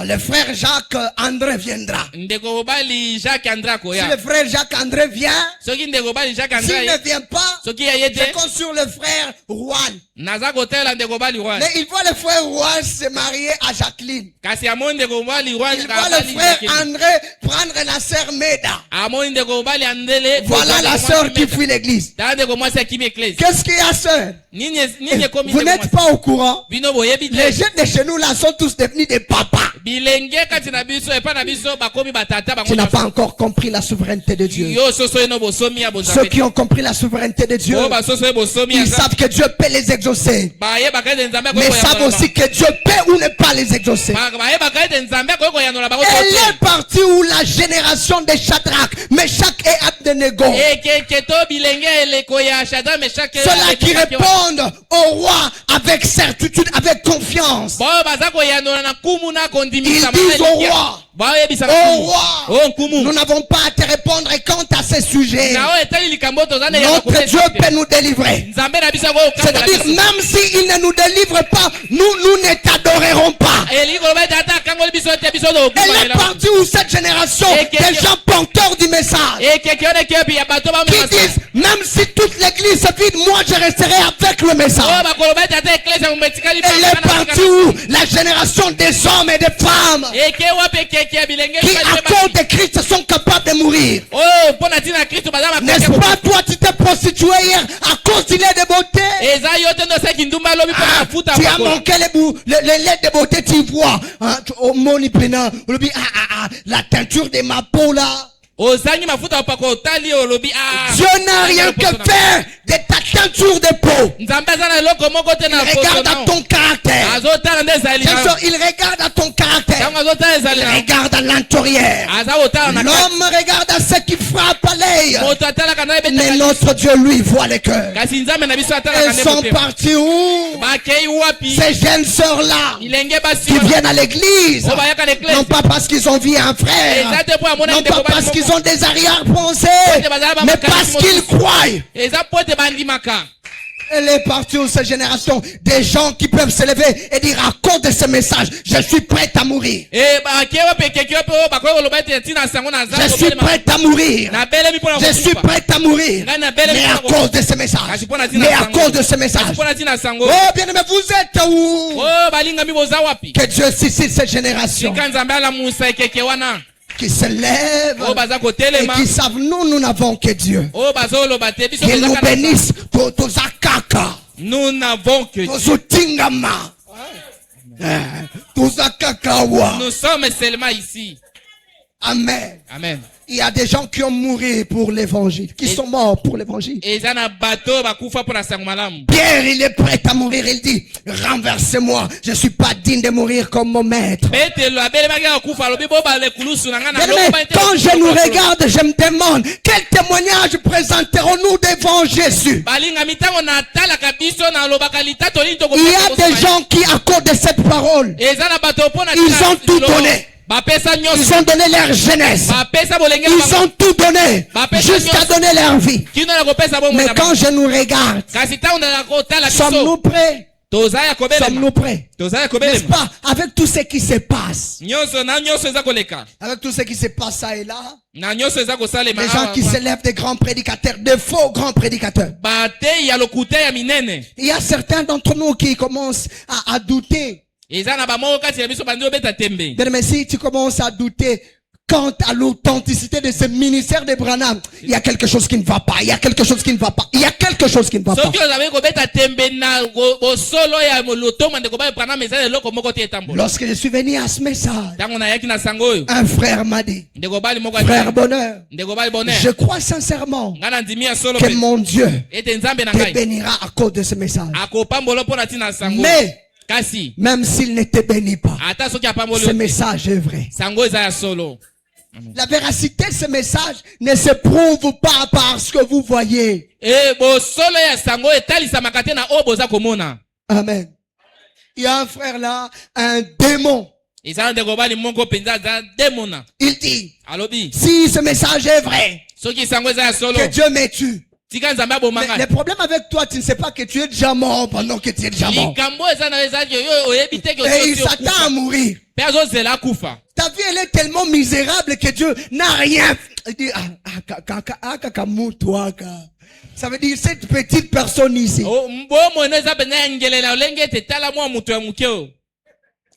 le frère Jacques André viendra. Si le frère Jacques André vient, s'il ne vient pas, je compte sur le frère Juan. Mais il voit le frère Juan se marier à Jacqueline. Il voit le frère André prendre la sœur Meda. Voilà la sœur qui fuit l'église. Qu'est-ce qu'il y a, sœur? Vous n'êtes pas au courant? Les jeunes de chez nous là sont tous devenus des papas. Tu n'as pas encore compris la souveraineté de Dieu. Ceux qui ont compris la souveraineté de Dieu, ils savent que Dieu peut les exaucer. Mais ils savent aussi que Dieu peut ou ne pas les exaucer. Elle est partie où la génération de Shadrach, Meshach et Abednego Ceux-là qui répondent au roi avec certitude, avec confiance. Ils disent au roi, nous n'avons pas à te répondre quant à ces sujets. Notre Dieu peut nous délivrer. C'est-à-dire, même s'il ne nous délivre pas, nous ne t'adorerons pas. Elle est partie où cette génération des gens porteurs du message qui disent, même si toute l'église est vide, moi je resterai avec le message. Elle est partie où la génération des hommes et des femmes qui à cause de Christ sont capables de mourir. N'est-ce pas, toi tu t'es prostitué hier à cause du lait de beauté? Tu as manqué le lait de beauté, tu vois. La teinture de ma peau là. Dieu n'a rien que faire de ta teinture de peau. Il regarde à ton caractère. Il regarde à ton caractère. Il regarde à l'intérieur. L'homme regarde à ce qui frappe à l'œil. Mais notre Dieu, lui, voit les cœurs. Ils sont partis où? Ces jeunes sœurs-là qui viennent à l'église. Non pas parce qu'ils ont vu un frère. Non pas parce qu'ils ont des arrière-pensées, mais parce qu'ils croient. Elle est partie de cette génération des gens qui peuvent se lever et dire à cause de ce message, je suis prêt à mourir. Je suis prêt à mourir. Je suis prêt à mourir. Mais à cause de ce message. Mais à cause de ce message. Oh bien aimé, vous êtes où? Que Dieu suscite cette génération qui se lèvent et qui savent nous n'avons que Dieu. Qu'il nous bénisse pour tous à caca. Nous n'avons que Dieu. Nous sommes seulement ici. Amen. Amen. Il y a des gens qui ont mouru pour l'évangile, qui sont morts pour l'évangile. Pierre, il est prêt à mourir. Il dit, renversez-moi, je ne suis pas digne de mourir comme mon maître. Quand je nous regarde, je me demande, quel témoignage présenterons-nous devant Jésus? Il y a des gens qui, à cause de cette parole, ils ont tout donné. Ils ont donné leur jeunesse. Ils ont tout donné jusqu'à donner leur vie. Mais quand je nous regarde, sommes-nous prêts? Sommes-nous prêts? N'est-ce pas? Avec tout ce qui se passe. Avec tout ce qui se passe ça et là. Les gens qui se lèvent, des grands prédicateurs, de faux grands prédicateurs. Il y a certains d'entre nous qui commencent à douter. Mais si tu commences à douter quant à l'authenticité de ce ministère de Branham, il y a quelque chose qui ne va pas. Il y a quelque chose qui ne va pas. Il y a quelque chose qui ne va pas. Lorsque je suis venu à ce message, un frère m'a dit, frère Bonheur, je crois sincèrement que mon Dieu te bénira à cause de ce message. Mais même s'il ne te bénit pas, ce message est vrai. La véracité de ce message ne se prouve pas par ce que vous voyez. Amen. Il y a un frère là, un démon. Il dit, si ce message est vrai, que Dieu me tue. Mais le problème avec toi, tu ne sais pas que tu es déjà mort pendant que tu es déjà mort. Et il s'attend à mourir. Ta vie, elle est tellement misérable que Dieu n'a rien. Il dit, ça veut dire cette petite personne ici.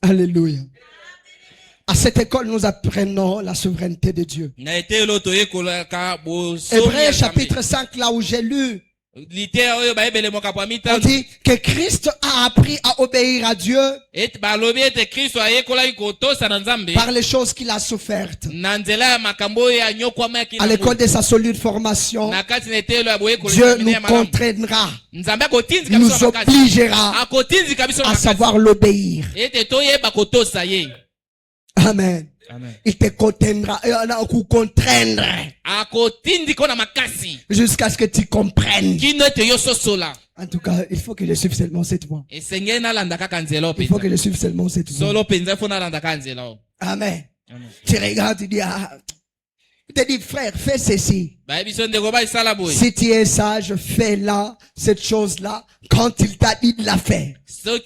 Alléluia. À cette école, nous apprenons la souveraineté de Dieu. Hébreux chapitre 5, là où j'ai lu, on dit que Christ a appris à obéir à Dieu par les choses qu'il a souffertes. À l'école de sa solide formation, Dieu nous contraindra, nous obligera à savoir l'obéir. Amen. Amen. Il te contraindra, contraindre jusqu'à ce que tu comprennes. En tout cas, il faut que je suive seulement cette voie. Il faut que je suive seulement cette voie. Amen. Tu regardes, tu dis, il te dit, frère, fais ceci. Si tu es sage, fais là, cette chose-là, quand il t'a dit de la faire. Sinon,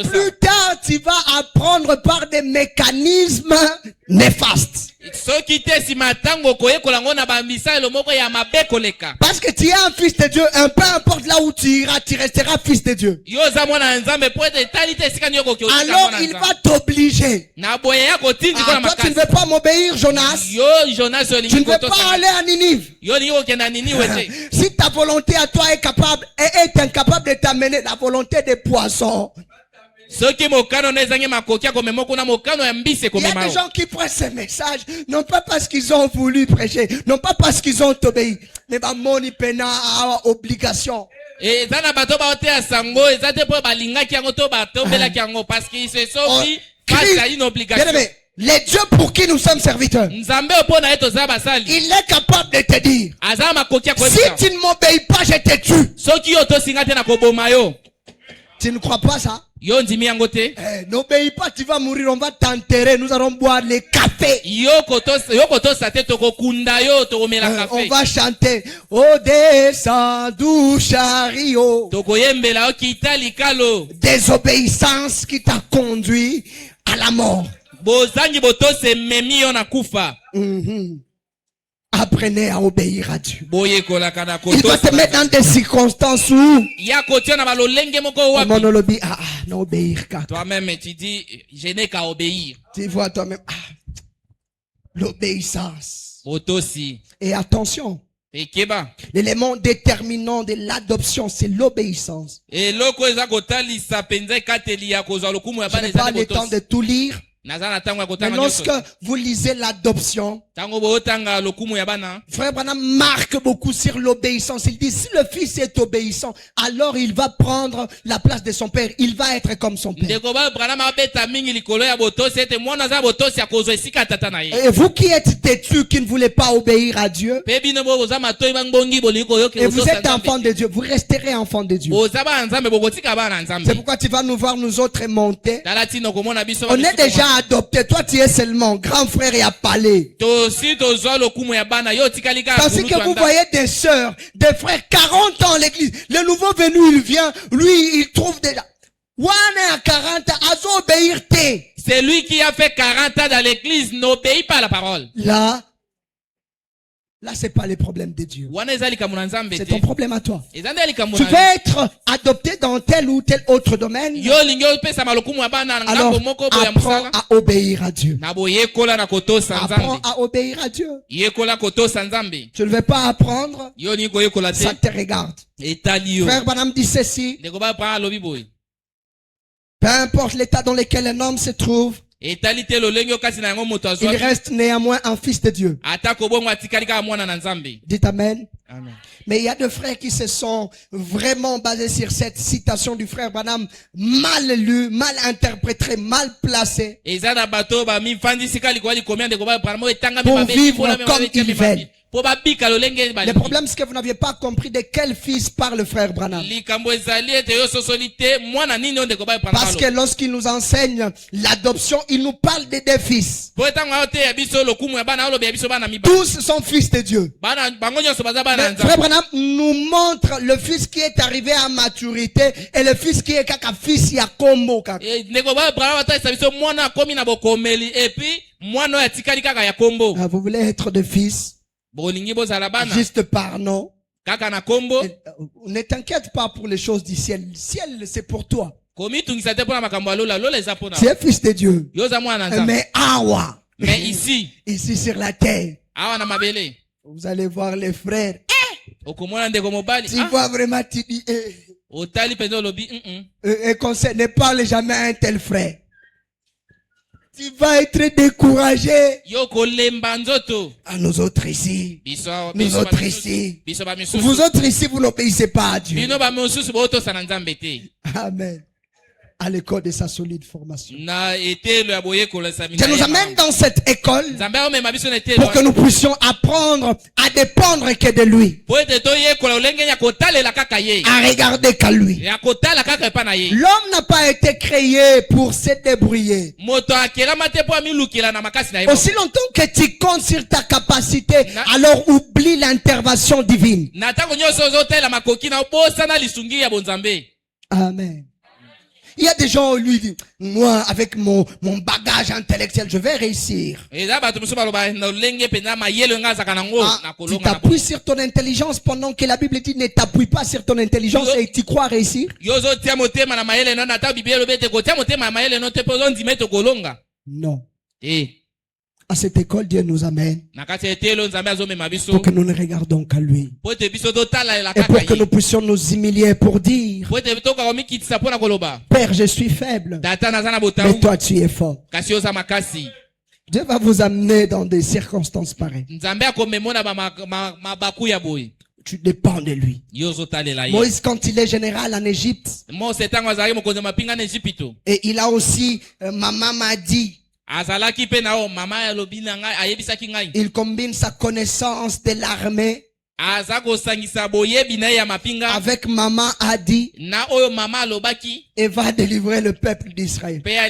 plus tard, tu vas apprendre par des mécanismes néfastes. Parce que tu es un fils de Dieu, peu importe là où tu iras, tu resteras fils de Dieu. Alors, il va t'obliger. Toi, tu ne veux pas m'obéir, Jonas. Tu ne veux pas aller à Ninive. Si ta volonté à toi est incapable de t'amener, la volonté des poissons. Il y a des gens qui prêchent ces messages, non pas parce qu'ils ont voulu prêcher, non pas parce qu'ils ont obéi, mais par mon obligation. Les dieux pour qui nous sommes serviteurs, il est capable de te dire, si tu ne m'obéis pas, je te tue. Tu ne crois pas ça? N'obéis pas, tu vas mourir, on va t'enterrer, nous allons boire les cafés. On va chanter, oh descends du chariot. Désobéissance qui t'a conduit à la mort. Apprenez à obéir à Dieu. Il va te mettre dans des circonstances où n'obéir qu'à toi-même, tu dis, je n'ai qu'à obéir. Tu vois toi-même, l'obéissance. Et attention, l'élément déterminant de l'adoption, c'est l'obéissance. Je n'ai pas le temps de tout lire. Mais lorsque vous lisez l'adoption, Frère Branham marque beaucoup sur l'obéissance. Il dit, si le fils est obéissant, alors il va prendre la place de son père. Il va être comme son père. Et vous qui êtes têtus, qui ne voulez pas obéir à Dieu, et vous êtes enfant de Dieu, vous resterez enfant de Dieu. C'est pourquoi tu vas nous voir, nous autres, monter. On est déjà adopté. Toi, tu es seulement grand frère et appelé. Parce que vous voyez des sœurs, des frères, 40 ans à l'église. Le nouveau venu, il vient, lui, il trouve déjà. À 40 ans, à obéir. C'est lui qui a fait 40 ans dans l'église, n'obéit pas à la parole. Là, c'est pas le problème de Dieu. C'est ton problème à toi. Tu veux être adopté dans tel ou tel autre domaine. Alors, apprends à obéir à Dieu. Apprends à obéir à Dieu. Tu ne veux pas apprendre. Ça te regarde. Frère Branham dit ceci. Peu importe l'état dans lequel un homme se trouve, il reste néanmoins un fils de Dieu. Dites Amen. Amen. Mais il y a des frères qui se sont vraiment basés sur cette citation du frère Branham, mal lue, mal interprétée, mal placée, pour vivre comme ils veulent. Le problème, c'est que vous n'aviez pas compris de quel fils parle le frère Branham. Parce que lorsqu'il nous enseigne l'adoption, il nous parle des deux fils. Tous sont fils de Dieu. Le frère Branham nous montre le fils qui est arrivé à maturité et le fils qui est kaka fils ya kombo. Vous voulez être des fils? Juste par nom. Ne t'inquiète pas pour les choses du ciel. Le ciel, c'est pour toi. Tu es fils de Dieu. Mais awa. Mais ici sur la terre, vous allez voir les frères. Tu vois vraiment, tu dis, conseil, ne parle jamais à un tel frère. Tu vas être découragé. À nous autres ici. Nous autres ici. Vous autres ici, vous n'obéissez pas à Dieu. Amen. à l'école de sa solide formation. Dieu Dieu nous amène dans cette école pour que nous puissions apprendre à dépendre que de lui, à regarder qu'à lui. L'homme n'a pas été créé pour se débrouiller. Aussi longtemps que tu comptes sur ta capacité, alors oublie l'intervention divine. Amen. Il y a des gens qui lui disent, moi, avec mon bagage intellectuel, je vais réussir. Tu t'appuies sur ton intelligence pendant que la Bible dit ne t'appuie pas sur ton intelligence et tu crois réussir? Non. À cette école, Dieu nous amène pour que nous ne regardons qu'à lui. Et pour que nous puissions nous humilier pour dire, Père, je suis faible, mais toi tu es fort. Dieu va vous amener dans des circonstances pareilles. Tu dépends de lui. Moïse, quand il est général en Égypte, et il a aussi, maman m'a dit, il combine sa connaissance de l'armée avec maman a dit et va délivrer le peuple d'Israël. Mais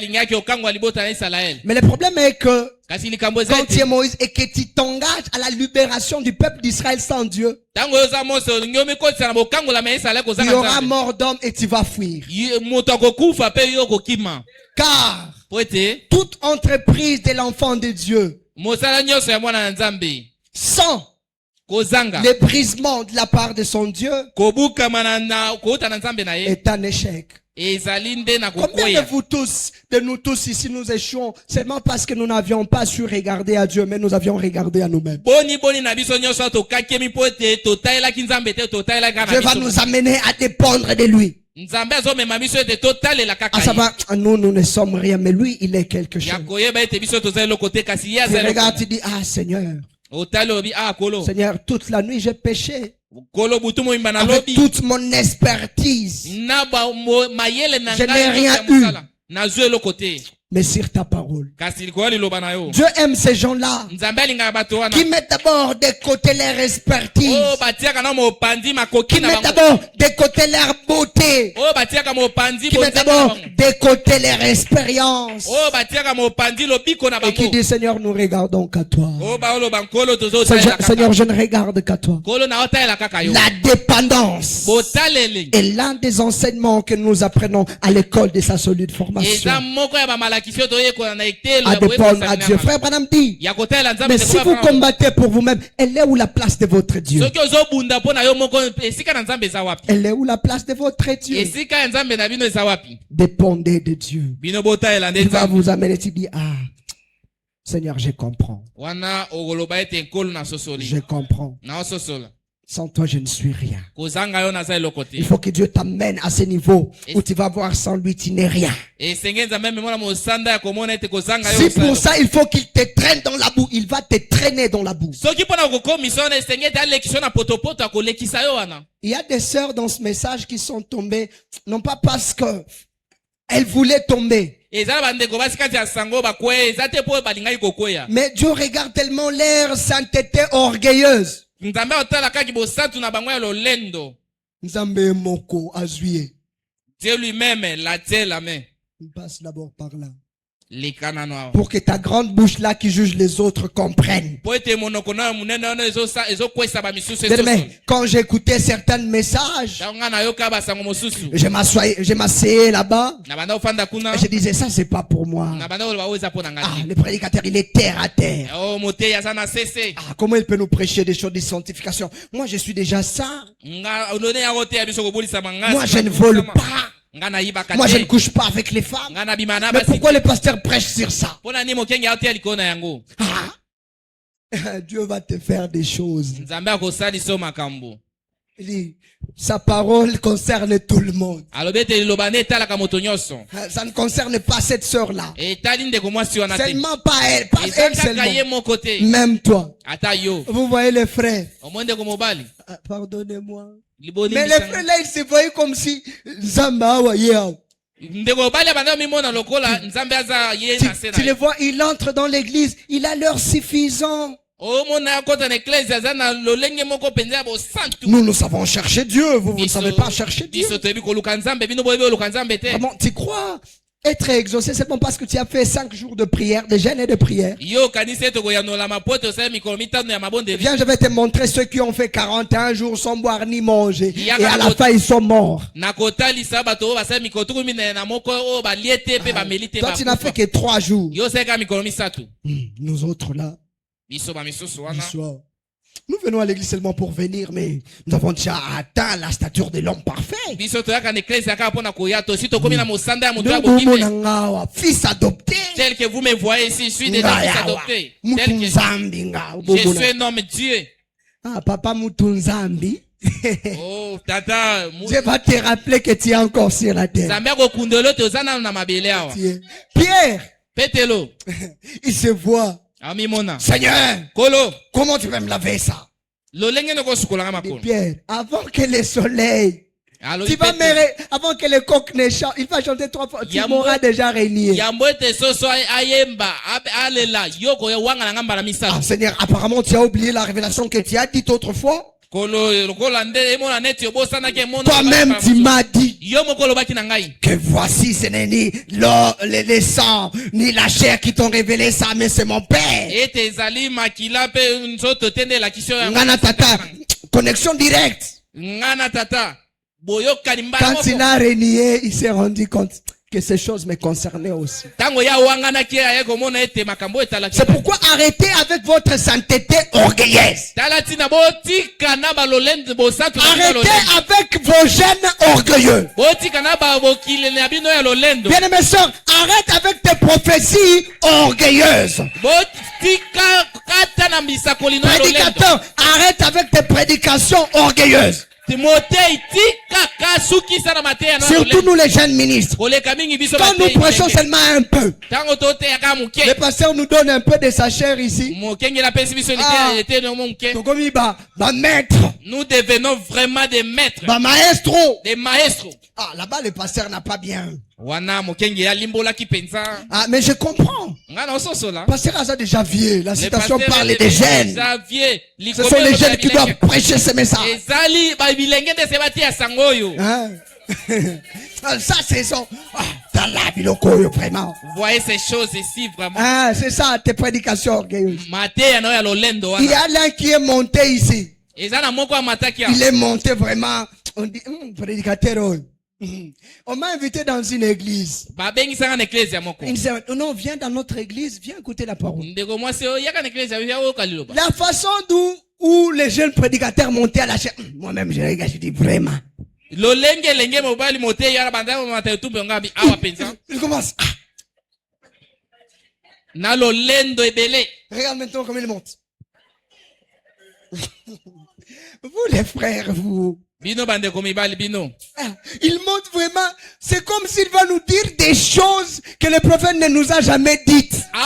le problème est que quand tu es Moïse et que tu t'engages à la libération du peuple d'Israël sans Dieu, il y aura mort d'homme et tu vas fuir. Car toute entreprise de l'enfant de Dieu sans le brisement de la part de son Dieu est un échec. Combien de nous tous ici nous échouons seulement parce que nous n'avions pas su regarder à Dieu, mais nous avions regardé à nous-mêmes. Dieu va nous amener à dépendre de lui. À savoir, nous ne sommes rien, mais lui, il est quelque chose. Tu regardes, tu dis, ah Seigneur, Seigneur, toute la nuit j'ai péché. Avec toute mon expertise, je n'ai rien eu. Mais sur ta parole. Dieu aime ces gens-là qui mettent d'abord de côté leur expertise, qui mettent d'abord de côté leur beauté, qui mettent d'abord de côté leur expérience, et qui dit, Seigneur, nous regardons qu'à toi. Seigneur, je ne regarde qu'à toi. La dépendance est l'un des enseignements que nous apprenons à l'école de sa solide formation. À dépendre à Dieu. Frère Branham dit, mais si vous combattez pour vous-même, elle est où la place de votre Dieu? Elle est où la place de votre Dieu? Dépendez de Dieu. Il va vous amener, tu dis, ah, Seigneur, je comprends. Je comprends. Sans toi, je ne suis rien. Il faut que Dieu t'amène à ce niveau où tu vas voir sans lui, tu n'es rien. C'est pour ça, il faut qu'il te traîne dans la boue. Il va te traîner dans la boue. Il y a des sœurs dans ce message qui sont tombées, non pas parce que elles voulaient tomber. Mais Dieu regarde tellement leur sainteté orgueilleuse. Nzambe moko azuye. Dieu lui-même l'a tient la main. Il passe d'abord par là. Pour que ta grande bouche là qui juge les autres comprenne. Quand j'écoutais certains messages, je m'asseyais là-bas et je disais, ça c'est pas pour moi. Le prédicateur il est terre à terre. Comment il peut nous prêcher des choses de sanctification? Moi je suis déjà ça. Moi je ne vole pas. Moi je ne couche pas avec les femmes. Mais pourquoi le pasteur prêche sur ça? Dieu va te faire des choses. Il dit, sa parole concerne tout le monde. Ça ne concerne pas cette sœur-là. Seulement pas elle. Pas elle seulement. Même toi. Vous voyez les frères. Pardonnez-moi. Mais les frères là, ils se voyaient comme si Zamba. Tu le vois, il entre dans l'église, il a l'heure suffisant. Nous savons chercher Dieu, vous ne savez pas chercher Dieu. Comment tu crois être exaucé seulement parce que tu as fait 5 jours de prière, de jeûne et de prière? Viens, je vais te montrer ceux qui ont fait 41 jours sans boire ni manger. Et à la fin, ils sont morts. Toi, tu n'as fait que 3 jours. Nous autres là, nous venons à l'église seulement pour venir, mais nous avons déjà atteint la stature de l'homme parfait. Fils adopté. Tel que vous me voyez ici, je suis déjà fils adopté. Je suis un homme Dieu. Ah, papa Mutunzambi. Oh, tata. Je vais te rappeler que tu es encore sur la terre. Pierre. Pételo. Il se voit. Seigneur, comment tu vas me laver ça? Pierre, avant que le soleil, avant que le coq ne chante, il va chanter 3 fois, tu m'auras déjà régné. Ah, Seigneur, apparemment tu as oublié la révélation que tu as dite autrefois. Toi-même tu m'as dit que voici ce n'est ni le sang ni la chair qui t'ont révélé ça, mais c'est mon Père. Ngana tata, connexion directe. Quand il a renié, il s'est rendu compte que ces choses me concernaient aussi. C'est pourquoi arrêtez avec votre sainteté orgueilleuse. Arrêtez avec vos gènes orgueilleux. Bien-aimés sœurs, arrête avec tes prophéties orgueilleuses. Prédicateur, arrête avec tes prédications orgueilleuses. Surtout nous les jeunes ministres. Quand nous prêchons seulement un peu, le pasteur nous donne un peu de sa chair ici. Maître. Nous devenons vraiment des maîtres. Maestro. Des maestros. Ah, là-bas le pasteur n'a pas bien. Ah, mais je comprends. Pasteur a déjà vieux. La citation parle des jeunes. Ce sont les jeunes qui doivent prêcher ce message. Hein? Ça, c'est ça. Dans la bilokoyo, vraiment. Vous voyez ces choses ici, vraiment. Ah, c'est ça, tes prédications orgueilleuses. Il y a l'un qui est monté ici. Il est monté vraiment. On dit, prédicateur. On m'a invité dans une église. Il disait, non, viens dans notre église, viens écouter la parole. La façon où les jeunes prédicateurs montaient à la chair, moi-même, je dis vraiment. Il commence. Regarde maintenant comment il monte. Vous les frères, vous. Il monte vraiment. C'est comme s'il va nous dire des choses que le prophète ne nous a jamais dites. Mais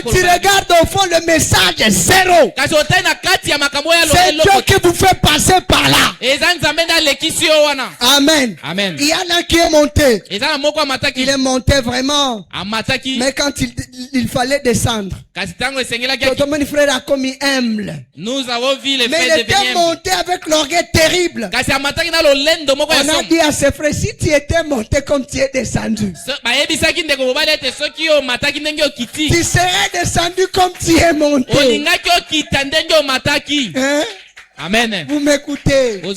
tu regardes au fond, le message est zéro. C'est Dieu qui vous fait passer par là. Amen. Amen. Il y a l'un qui est monté. Il est monté vraiment. Mais quand il fallait descendre, ton frère a commis humble. Nous avons vu les mais il était monté avec l'orgueil terrible. On a dit à ses frères, si tu étais monté comme tu es descendu, tu serais descendu comme tu es monté. Hein? Amen. Vous m'écoutez. Dieu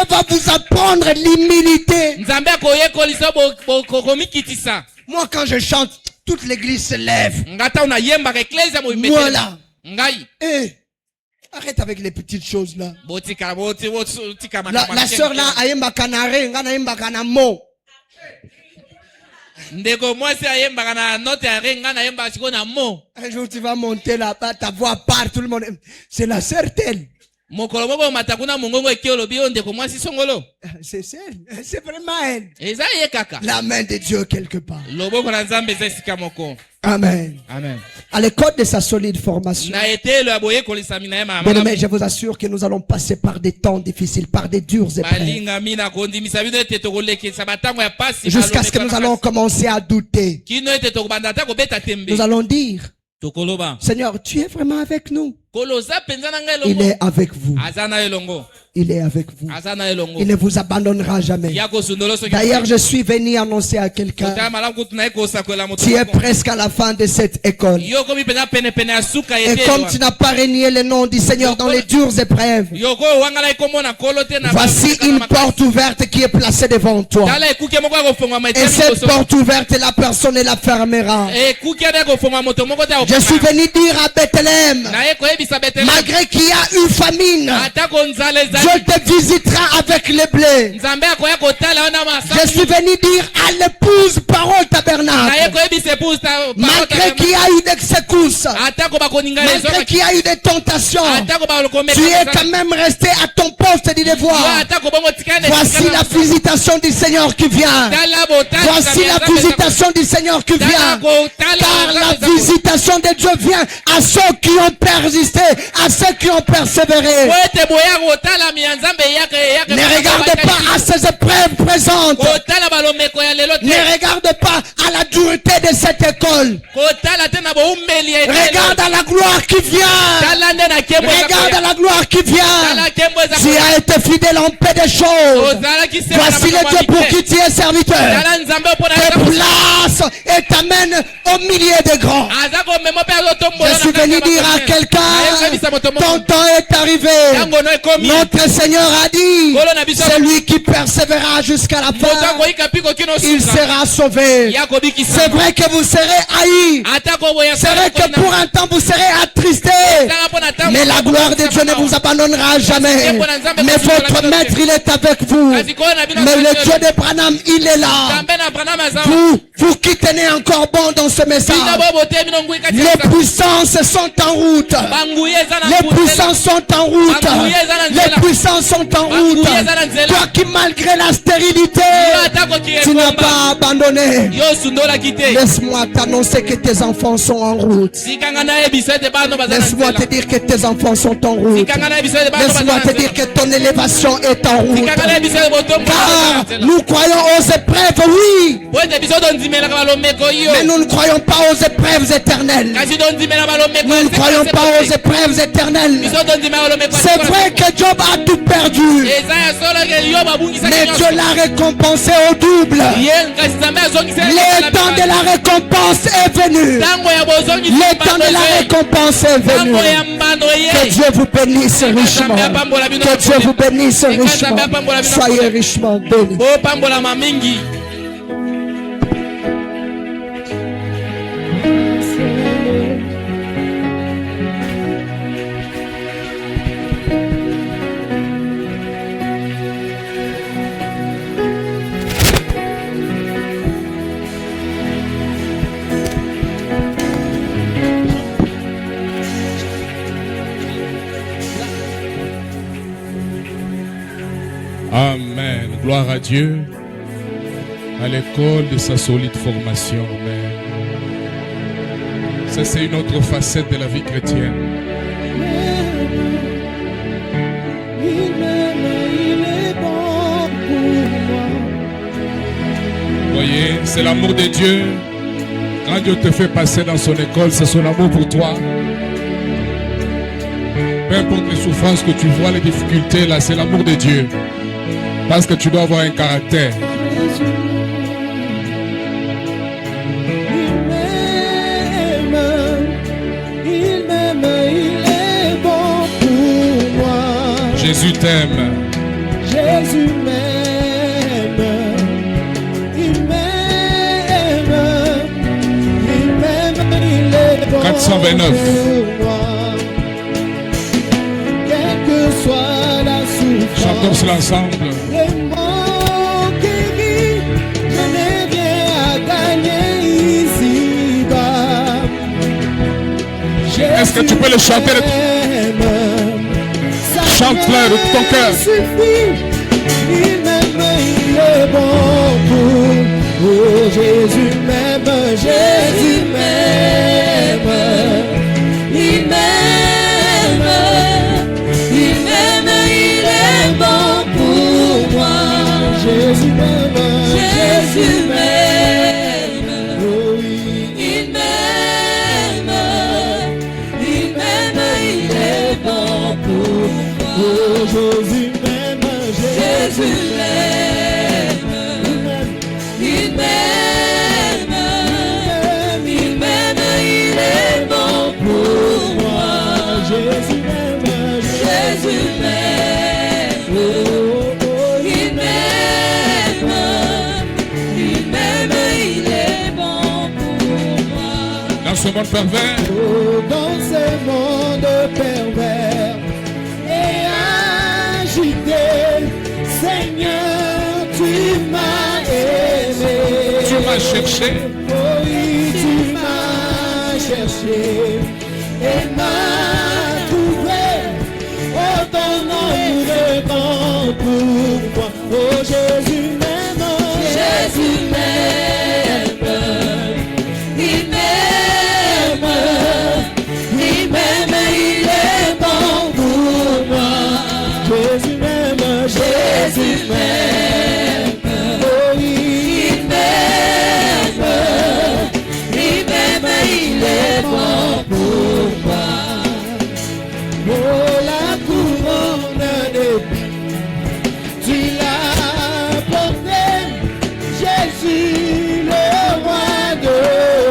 va vous apprendre l'humilité. Moi quand je chante, toute l'église se lève. Moi là. Arrête avec les petites choses là. La sœur là, ayemba kanare, ngana ayemba kanamo. Un jour tu vas monter là-bas, ta voix part, tout le monde. C'est la sœur telle. C'est vraiment elle. La main de Dieu quelque part. Amen. Amen. À l'école de sa solide formation. Bien-aimés, je vous assure que nous allons passer par des temps difficiles, par des dures épreuves. Jusqu'à ce que nous allons commencer à douter. Nous allons dire, Seigneur, tu es vraiment avec nous. Il est avec vous. Il est avec vous. Il ne vous abandonnera jamais. D'ailleurs, je suis venu annoncer à quelqu'un, tu es presque à la fin de cette école. Et comme tu n'as pas renié le nom du Seigneur dans les dures épreuves, voici une porte ouverte qui est placée devant toi. Et cette porte ouverte, la personne la fermera. Je suis venu dire à Bethléem, malgré qu'il y a eu famine, Dieu te visitera avec le blé. Je suis venu dire à l'épouse parole tabernacle, malgré qu'il y a eu des secousses, malgré qu'il y a eu des tentations, tu es quand même resté à ton poste de devoir. Voici la visitation du Seigneur qui vient. Voici la visitation du Seigneur qui vient. Car la visitation de Dieu vient à ceux qui ont persisté, à ceux qui ont persévéré. Ne regardez pas à ces épreuves présentes. Ne regarde pas à la dureté de cette école. Regarde à la gloire qui vient. Regarde à la gloire qui vient. Tu as été fidèle en peu de choses. Voici le Dieu pour qui tu es serviteur. Te place et t'amène au milieu des grands. Je suis venu dire à quelqu'un, ton temps est arrivé. Notre Seigneur a dit, celui qui persévérera jusqu'à la fin, il sera sauvé. C'est vrai que vous serez haïs. C'est vrai que pour un temps vous serez attristés. Mais la gloire de Dieu ne vous abandonnera jamais. Mais votre maître, il est avec vous. Mais le Dieu de Branham, il est là. Vous qui tenez encore bon dans ce message, les puissances sont en route. Les puissances sont en route. Les puissances sont en route. Toi qui malgré la stérilité, tu n'as pas abandonné. Laisse-moi t'annoncer que tes enfants sont en route. Laisse-moi te dire que tes enfants sont en route. Laisse-moi te dire que ton élévation est en route. Car nous croyons aux épreuves, oui. Mais nous ne croyons pas aux épreuves éternelles. Nous ne croyons pas aux épreuves éternelles. C'est vrai que Job a tout perdu. Mais Dieu l'a récompensé au double. Le temps de la récompense est venu. Le temps de la récompense est venu. Que Dieu vous bénisse richement. Que Dieu vous bénisse richement. Soyez richement bénis. Amen. Gloire à Dieu. À l'école de sa solide formation. Amen. Ça, c'est une autre facette de la vie chrétienne. Voyez, c'est l'amour de Dieu. Quand Dieu te fait passer dans son école, c'est son amour pour toi. Peu importe les souffrances que tu vois, les difficultés, là, c'est l'amour de Dieu. Parce que tu dois avoir un caractère. Il m'aime, il est bon pour moi. Jésus t'aime. Jésus m'aime. Il m'aime. Il m'aime, il est bon 429. pour moi. Quelle que soit la souffrance. Chantons cela ensemble. Les mots guéris, je n'ai rien à gagner ici-bas. Est-ce que tu peux le chanter? Chante-le de tout ton cœur. Il m'aime, il est bon pour. Oh, Jésus m'aime, Jésus m'aime. Il m'aime, il m'aime, il est bon pour moi. Jésus m'aime, Jésus m'aime. Oh, oui. Il m'aime, il m'aime, il est bon pour moi. Oh, Jésus m'aime, Jésus m'aime. Il m'aime, il m'aime, il est bon pour moi. Jésus m'aime, Jésus m'aime. Oh, oh, il m'aime, il est bon pour moi. Dans ce monde pervers, Oh, dans ce monde pervers et agité, Seigneur, tu m'as aimé. tu m'as cherché. Oh oui, tu m'as cherché et m'as trouvé. Oh, ton amour est grand pour moi. Oh, Jésus m'aime, Jésus m'aime. Il m'aime, il m'aime, il est bon pour moi. Jésus m'aime, Jésus m'aime. Oh, il m'aime, il est bon pour moi. Oh, la couronne d'épines, tu l'as portée, Jésus le roi de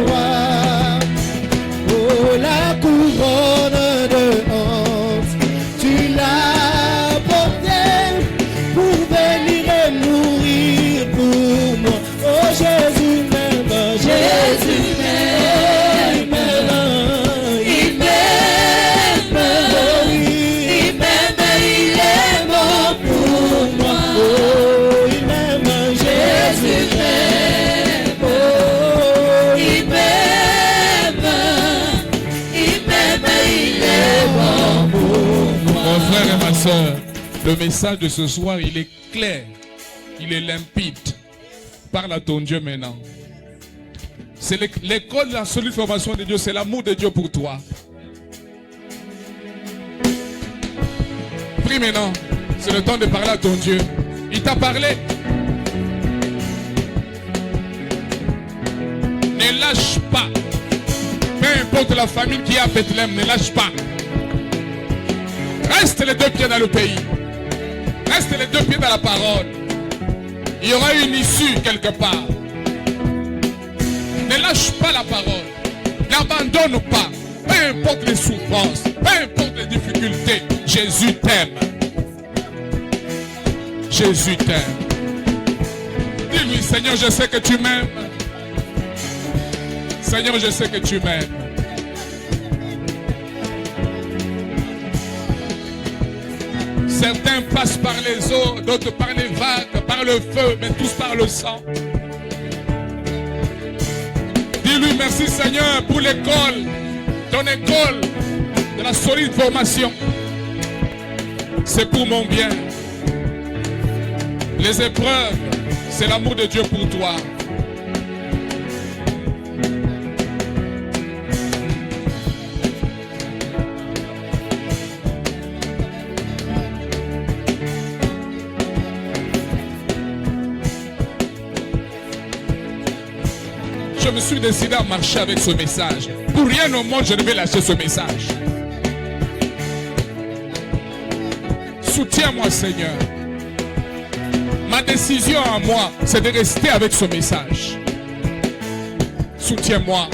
rois. Oh, la couronne de honte, tu l'as portée pour venir et mourir pour moi. Oh, Jésus m'aime, Jésus m'aime. Il m'aime, oh oui, il m'aime, il est bon pour moi. Oh, il m'aime, Jésus m'aime. Oh, il m'aime, il est bon pour moi. Mon frère et ma soeur, le message de ce soir, il est clair, il est limpide. Parle à ton Dieu maintenant. C'est l'école de la solide formation de Dieu, c'est l'amour de Dieu pour toi. Prie maintenant, c'est le temps de parler à ton Dieu. Il t'a parlé. Ne lâche pas. Peu importe la famille qui est à Bethléem, ne lâche pas. Reste les deux pieds dans le pays. Reste les deux pieds dans la parole. Il y aura une issue quelque part. Ne lâche pas la parole. N'abandonne pas. Peu importe les souffrances, peu importe les difficultés, Jésus t'aime. Jésus t'aime. Dis-lui, Seigneur, je sais que tu m'aimes. Seigneur, je sais que tu m'aimes. Certains passent par les eaux, d'autres par les vagues, par le feu, mais tous par le sang. Dis-lui merci Seigneur pour l'école, ton école de la solide formation. C'est pour mon bien. Les épreuves, c'est l'amour de Dieu pour toi. Je me suis décidé à marcher avec ce message. Pour rien au monde, je ne vais lâcher ce message. Soutiens-moi, Seigneur. Ma décision à moi, c'est de rester avec ce message. Soutiens-moi.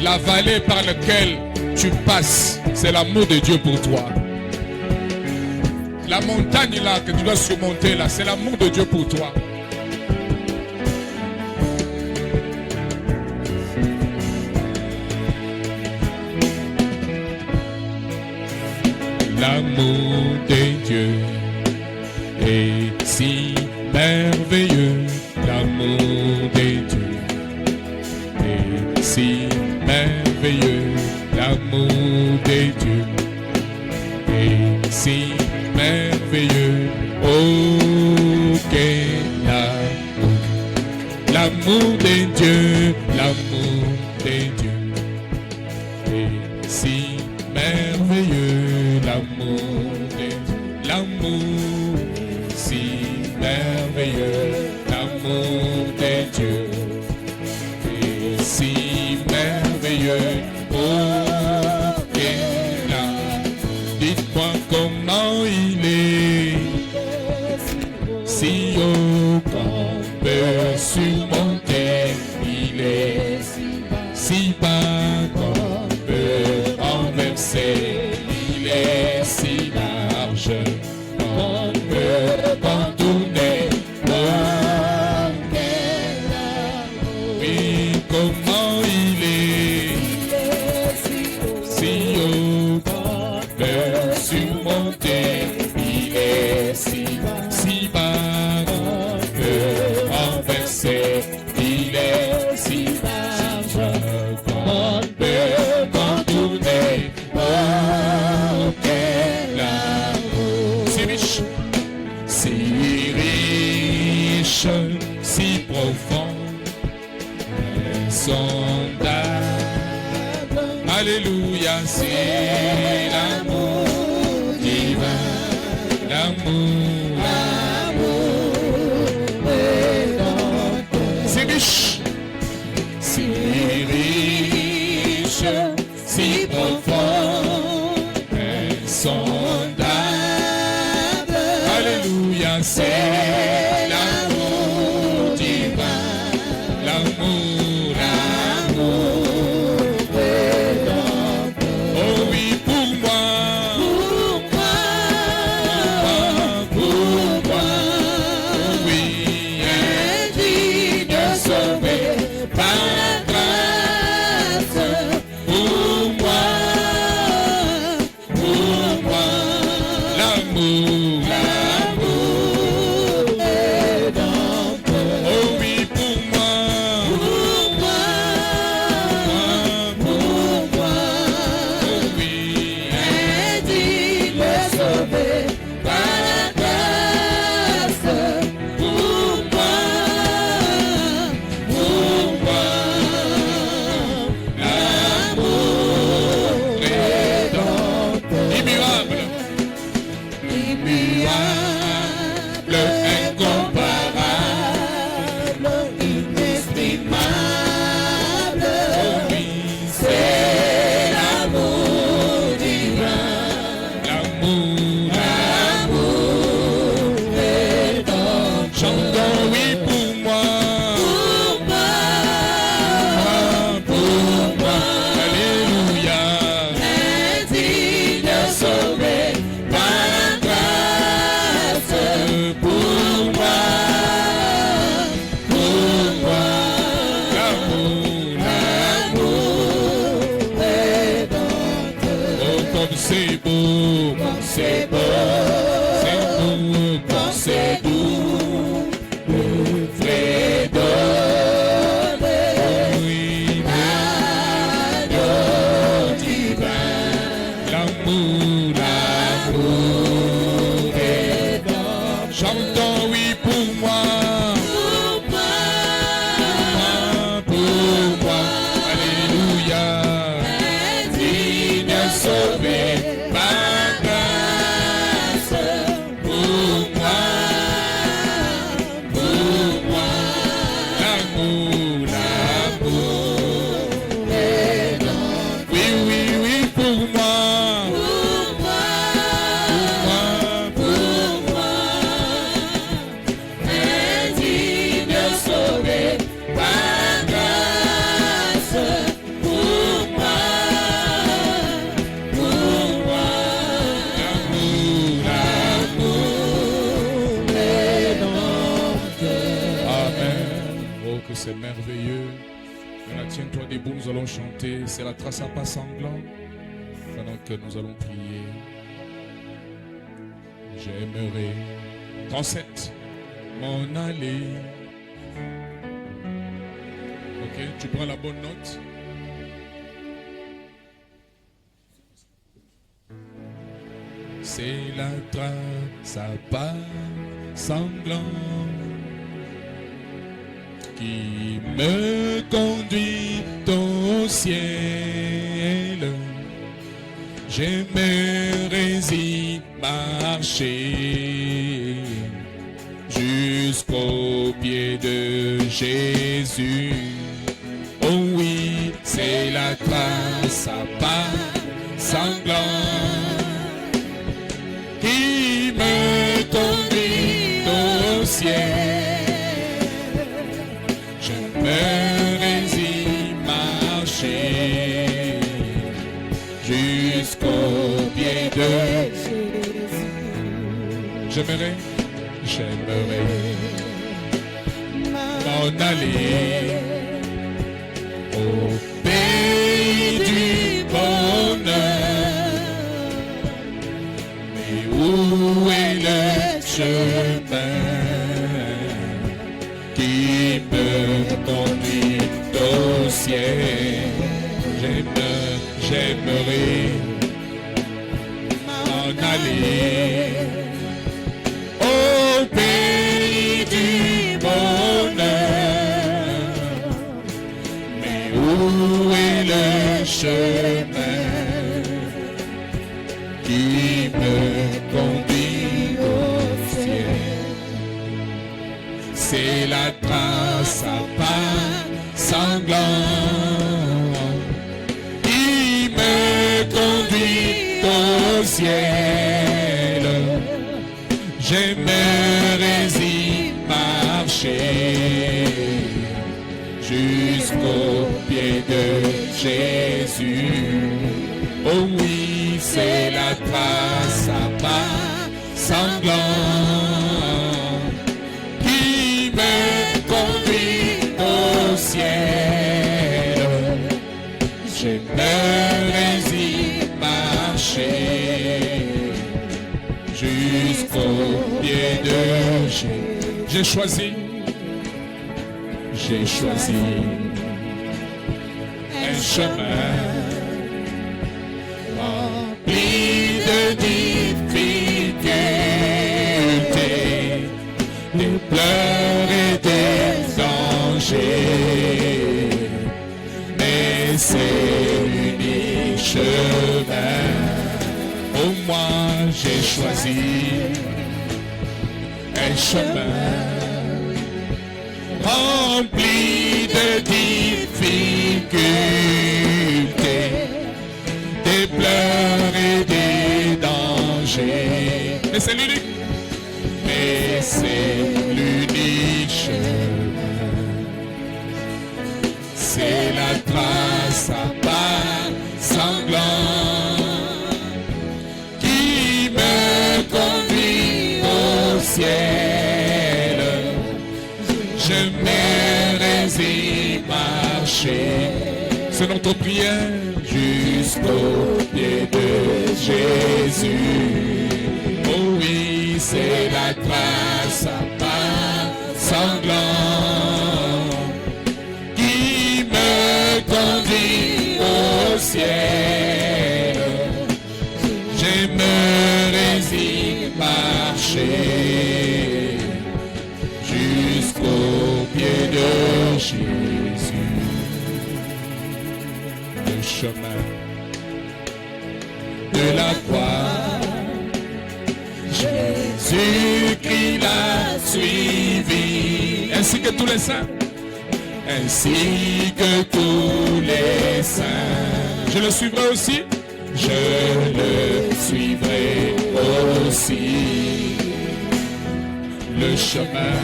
La vallée par laquelle tu passes, c'est l'amour de Dieu pour toi. La montagne là que tu dois surmonter là, c'est l'amour de Dieu pour toi. L'amour de Dieu est si merveilleux. L'amour de Dieu est si merveilleux. L'amour de Dieu est si merveilleux. Oh, quel amour. L'amour de Dieu, l'amour de Dieu est si merveilleux. L'amour de Dieu, l'amour si merveilleux. L'amour de Dieu est si merveilleux. Oh, quel amour. Dites-moi comment il est, si haut qu'on peut surmonter. Il est si bas qu'on peut renverser. Il est si large qu'on peut contourner. Oh, quel amour. Oui, comment il est, si haut qu'on peut surmonter. Il est si bas qu'on peut renverser. Il est si large qu'on peut contourner. Oh, quel amour. Si riche, si profond, insondable. Alléluia, c'est l'amour divin. L'amour, si riche, si profond, insondable. Alléluia, c'est l'amour divin. L'amour, oh oui, pour moi. que c'est merveilleux. Tiens-toi debout, nous allons chanter. C'est la trace à pas sanglant. Pendant que nous allons prier. J'aimerais 37 m'en aller. Ok, tu prends la bonne note. C'est la trace à pas sanglant qui me conduit au ciel. J'aimerais y marcher jusqu'au pied de Jésus. Oh oui, c'est la trace à pas sanglant qui me conduit au ciel. J'aimerais y marcher jusqu'au pied de Jésus. J'aimerais m'en aller au pays du bonheur. Mais où est le chemin qui me conduit au ciel? J'aimerais m'en aller au pays du bonheur. Mais où est le chemin qui me conduit au ciel? C'est la trace à pas sanglant qui me conduit au ciel. J'aimerais y marcher jusqu'au pied de Jésus. Oh oui, c'est la trace à pas sanglant qui me conduit au ciel. J'aimerais y marcher jusqu'au pied de Jésus. J'ai choisi un chemin rempli de difficultés, des pleurs et des dangers, mais c'est l'unique chemin. Oh, moi j'ai choisi un chemin rempli de difficultés, des pleurs et des dangers. Mais c'est l'unique. Mais c'est l'unique chemin. C'est la trace à pas sanglant qui me conduit au ciel. J'aimerais y marcher. C'est notre prière jusqu'au pied de Jésus. Oh oui, c'est la trace à pas sanglant qui me conduit au ciel. J'aimerais y marcher jusqu'au pied de Jésus. Le chemin de la croix, Jésus-Christ l'a suivi, ainsi que tous les saints, ainsi que tous les saints. Je le suivrai aussi, je le suivrai aussi. Le chemin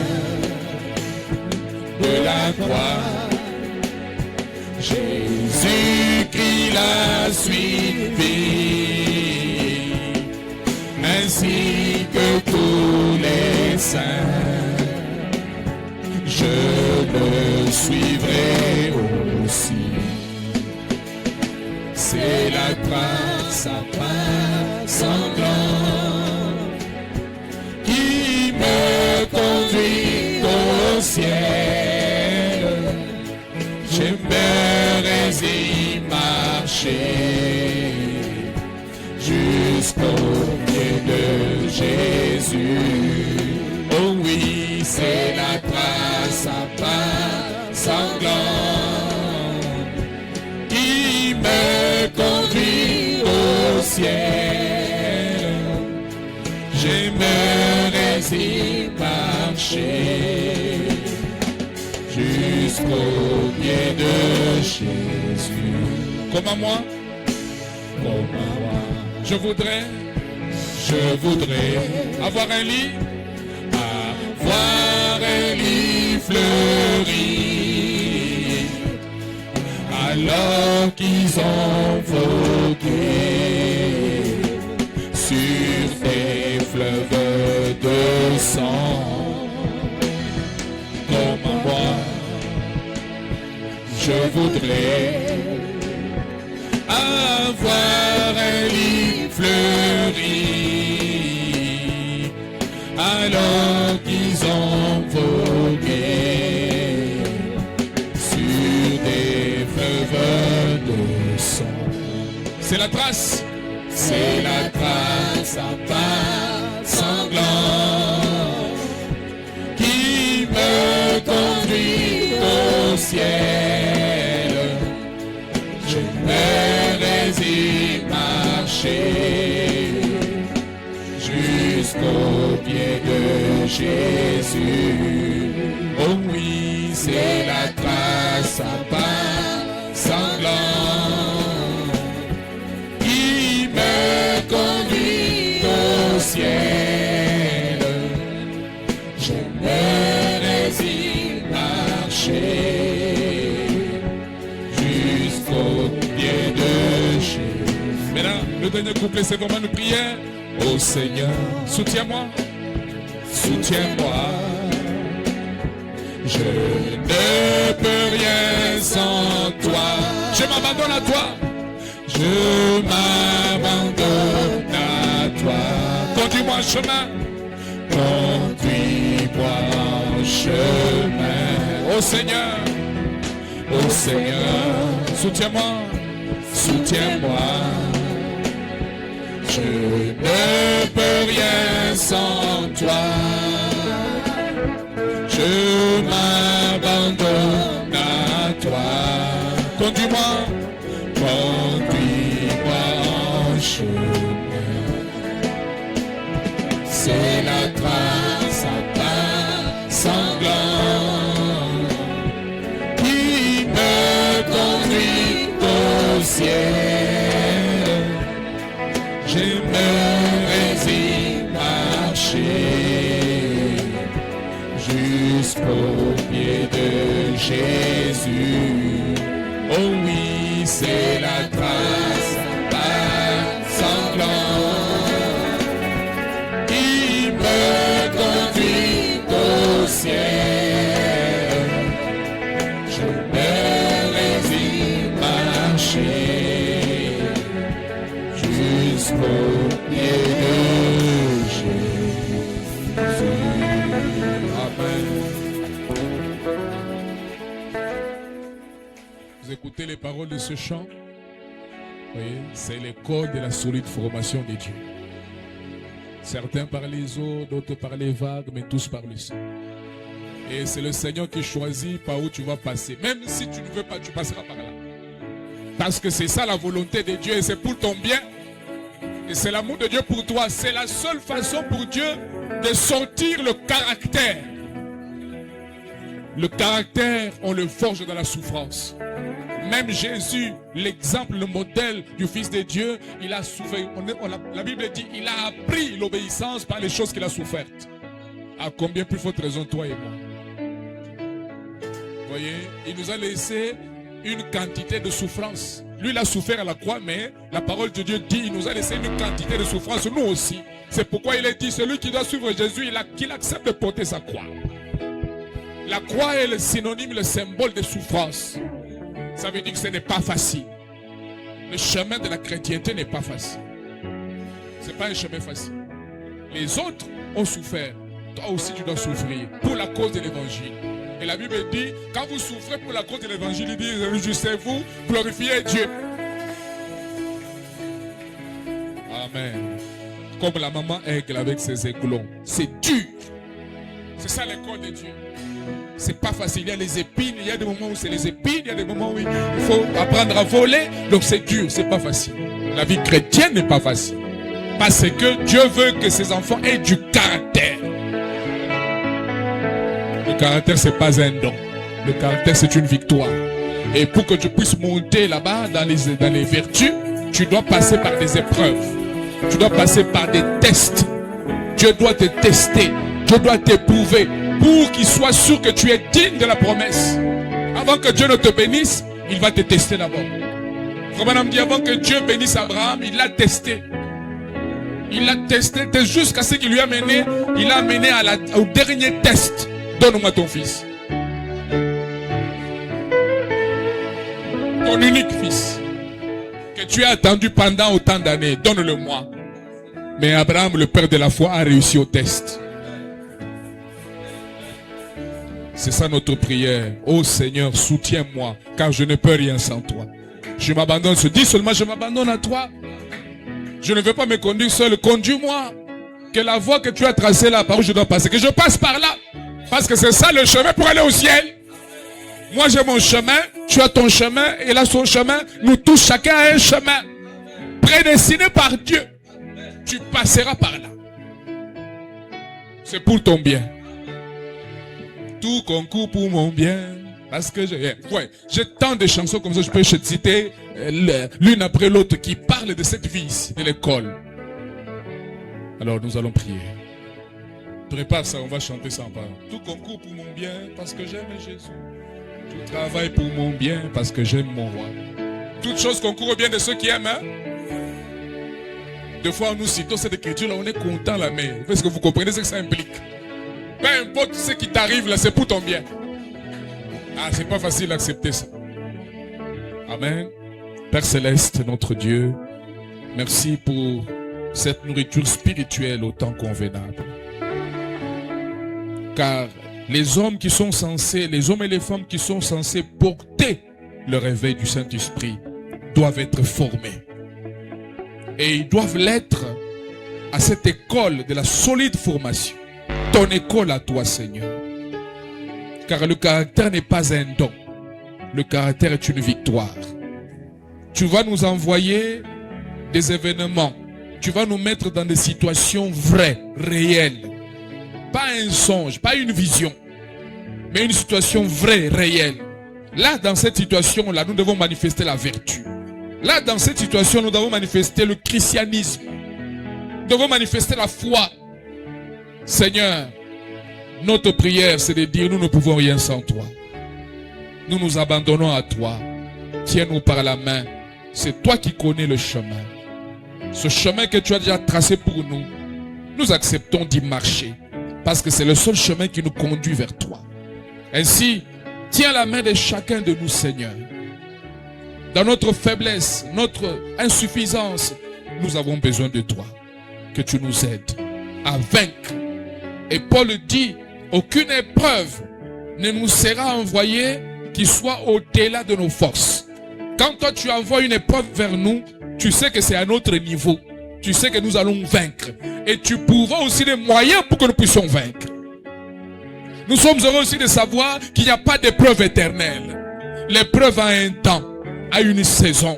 de la croix, Jésus-Christ l'a suivi, ainsi que tous les saints. Je le suivrai aussi. C'est la trace à pas sanglante qui me conduit au ciel. J'aimerais y marcher jusqu'au pied de Jésus. Oh oui, c'est la trace à pas sanglante qui me conduit au ciel. J'aimerais y marcher jusqu'au pied de Jésus. Comme à moi, comme à moi. Je voudrais avoir un lit, fleuri, alors qu'ils ont vogué sur des fleuves de sang. Comme moi, je voudrais avoir un lit fleuri, alors qu'ils ont vogué sur des fleuves de sang. C'est la trace à pas sanglante qui me conduit au ciel. J'aimerais y marcher jusqu'au pied de Jésus. Oh oui, c'est la trace à pas sanglant qui me conduit au ciel. J'aimerais y marcher jusqu'au pied de Jésus. Maintenant, le dernier couplet, c'est vraiment une prière. Oh Seigneur, soutiens-moi, soutiens-moi. Je ne peux rien sans toi. Je m'abandonne à toi. Je m'abandonne à toi. Conduis-moi en chemin. Conduis-moi en chemin. Oh Seigneur, soutiens-moi, soutiens-moi. Je ne peux rien sans toi. Je m'abandonne à toi. Conduis-moi, conduis-moi en chemin. C'est la trace à pas sanglant qui me conduit au ciel. J'aimerais y marcher jusqu'au pied de Jésus. Oh oui, c'est la trace à pas sanglant qui me conduit au ciel. J'aimerais y marcher jusqu'au pied de Jésus. Amen. Vous écoutez les paroles de ce chant? Voyez, c'est l'école de la solide formation de Dieu. Certains par les eaux, d'autres par les vagues, mais tous par le sang. Et c'est le Seigneur qui choisit par où tu vas passer. Même si tu ne veux pas, tu passeras par là. Parce que c'est ça la volonté de Dieu et c'est pour ton bien. Et c'est l'amour de Dieu pour toi. C'est la seule façon pour Dieu de sortir le caractère. Le caractère, on le forge dans la souffrance. Même Jésus, l'exemple, le modèle du Fils de Dieu, il a souffert. La Bible dit, il a appris l'obéissance par les choses qu'il a souffertes. À combien plus forte raison toi et moi? Voyez, il nous a laissé une quantité de souffrance. Lui, il a souffert à la croix, mais la parole de Dieu dit, il nous a laissé une quantité de souffrance, nous aussi. C'est pourquoi il est dit, celui qui doit suivre Jésus, qu'il accepte de porter sa croix. La croix est le synonyme, le symbole de souffrance. Ça veut dire que ce n'est pas facile. Le chemin de la chrétienté n'est pas facile. Ce n'est pas un chemin facile. Les autres ont souffert. Toi aussi tu dois souffrir pour la cause de l'évangile. Et la Bible dit, quand vous souffrez pour la cause de l'évangile, il dit, réjouissez-vous, glorifiez Dieu. Amen. Comme la maman aigle avec ses aiglons. C'est dur. C'est ça l'école de Dieu. C'est pas facile. Il y a les épines, il y a des moments où c'est les épines, il y a des moments où il faut apprendre à voler. Donc c'est dur, c'est pas facile. La vie chrétienne n'est pas facile. Parce que Dieu veut que ses enfants aient du caractère. Le caractère, c'est pas un don. Le caractère, c'est une victoire. Et pour que tu puisses monter là-bas dans les vertus, tu dois passer par des épreuves. Tu dois passer par des tests. Dieu doit te tester. Dieu doit t'éprouver pour qu'il soit sûr que tu es digne de la promesse. Avant que Dieu ne te bénisse, il va te tester d'abord. Frère dit, avant que Dieu bénisse Abraham, il l'a testé. Il l'a testé jusqu'à ce qu'il lui a mené. Il l'a mené au dernier test. Donne-moi ton fils. Ton unique fils. Que tu as attendu pendant autant d'années. Donne-le-moi. Mais Abraham, le père de la foi, a réussi au test. C'est ça notre prière. Oh Seigneur, soutiens-moi, car je ne peux rien sans toi. Je m'abandonne. Dis seulement, je m'abandonne à toi. Je ne veux pas me conduire seul. Conduis-moi. Que la voie que tu as tracée là, par où je dois passer, que je passe par là. Parce que c'est ça le chemin pour aller au ciel. Moi j'ai mon chemin, tu as ton chemin, et là son chemin. Nous tous, chacun a un chemin. Prédestiné par Dieu. Tu passeras par là. C'est pour ton bien. Tout concourt pour mon bien. Parce que j'ai tant de chansons comme ça, je peux te citer l'une après l'autre qui parlent de cette vie ici, de l'école. Alors nous allons prier. Prépare ça, on va chanter ça en parlant. Tout concourt pour mon bien parce que j'aime Jésus. Tout travaille pour mon bien parce que j'aime mon roi. Toutes choses concourent au bien de ceux qui aiment. Hein? Des fois, nous citons cette écriture là, on est content là, mais parce que vous comprenez ce que ça implique. Peu importe ce qui t'arrive là, c'est pour ton bien. Ah, c'est pas facile d'accepter ça. Amen. Père Céleste, notre Dieu, merci pour cette nourriture spirituelle au temps convenable. Car les hommes qui sont censés, les hommes et les femmes qui sont censés porter le réveil du Saint-Esprit doivent être formés. Et ils doivent l'être à cette école de la solide formation. Ton école à toi, Seigneur. Car le caractère n'est pas un don. Le caractère est une victoire. Tu vas nous envoyer des événements. Tu vas nous mettre dans des situations vraies, réelles. Pas un songe, pas une vision. Mais une situation vraie, réelle. Là, dans cette situation-là, nous devons manifester la vertu. Là, dans cette situation, nous devons manifester le christianisme. Nous devons manifester la foi. Seigneur, notre prière, c'est de dire, nous ne pouvons rien sans toi. Nous nous abandonnons à toi. Tiens-nous par la main. C'est toi qui connais le chemin. Ce chemin que tu as déjà tracé pour nous, nous acceptons d'y marcher. Parce que c'est le seul chemin qui nous conduit vers toi. Ainsi, tiens la main de chacun de nous, Seigneur. Dans notre faiblesse, notre insuffisance, nous avons besoin de toi. Que tu nous aides à vaincre. Et Paul dit, aucune épreuve ne nous sera envoyée qui soit au-delà de nos forces. Quand toi tu envoies une épreuve vers nous, tu sais que c'est à notre niveau. Tu sais que nous allons vaincre. Et tu pourras aussi des moyens pour que nous puissions vaincre. Nous sommes heureux aussi de savoir qu'il n'y a pas d'épreuve éternelle. L'épreuve a un temps, a une saison.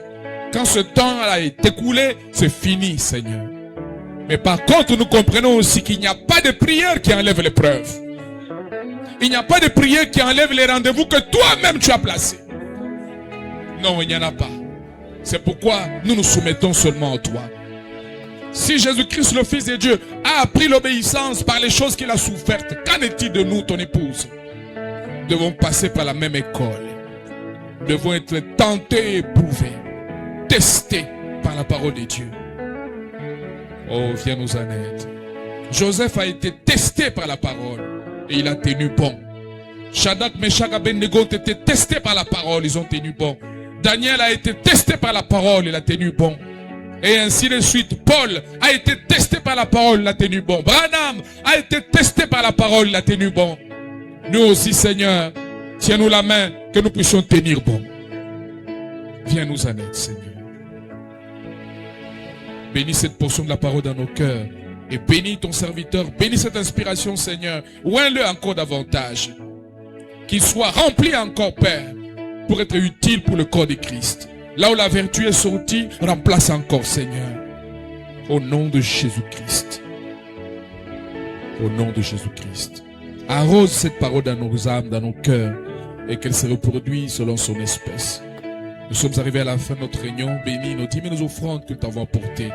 Quand ce temps a été écoulé, c'est fini, Seigneur. Mais par contre, nous comprenons aussi qu'il n'y a pas de prière qui enlève l'épreuve. Il n'y a pas de prière qui enlève les rendez-vous que toi-même tu as placés. Non, il n'y en a pas. C'est pourquoi nous nous soumettons seulement à toi. Si Jésus-Christ, le Fils de Dieu, a appris l'obéissance par les choses qu'il a souffertes, qu'en est-il de nous, ton épouse? Nous devons passer par la même école. Nous devons être tentés et éprouvés, testés par la parole de Dieu. Oh, viens nous en aide. Joseph a été testé par la parole et il a tenu bon. Shadrach, Meshach, Abednego ont été testés par la parole, ils ont tenu bon. Daniel a été testé par la parole, il a tenu bon. Et ainsi de suite. Paul a été testé par la parole, il a tenu bon. Branham a été testé par la parole, il a tenu bon. Nous aussi, Seigneur, tiens-nous la main, que nous puissions tenir bon. Viens nous en aide, Seigneur. Bénis cette portion de la parole dans nos cœurs. Et bénis ton serviteur, bénis cette inspiration, Seigneur. Oins-le encore davantage. Qu'il soit rempli encore, Père, pour être utile pour le corps de Christ. Là où la vertu est sortie, remplace encore, Seigneur. Au nom de Jésus-Christ. Au nom de Jésus-Christ. Arrose cette parole dans nos âmes, dans nos cœurs, et qu'elle se reproduise selon son espèce. Nous sommes arrivés à la fin de notre réunion. Bénis nos dîmes et nos offrandes que nous t'avons apportées.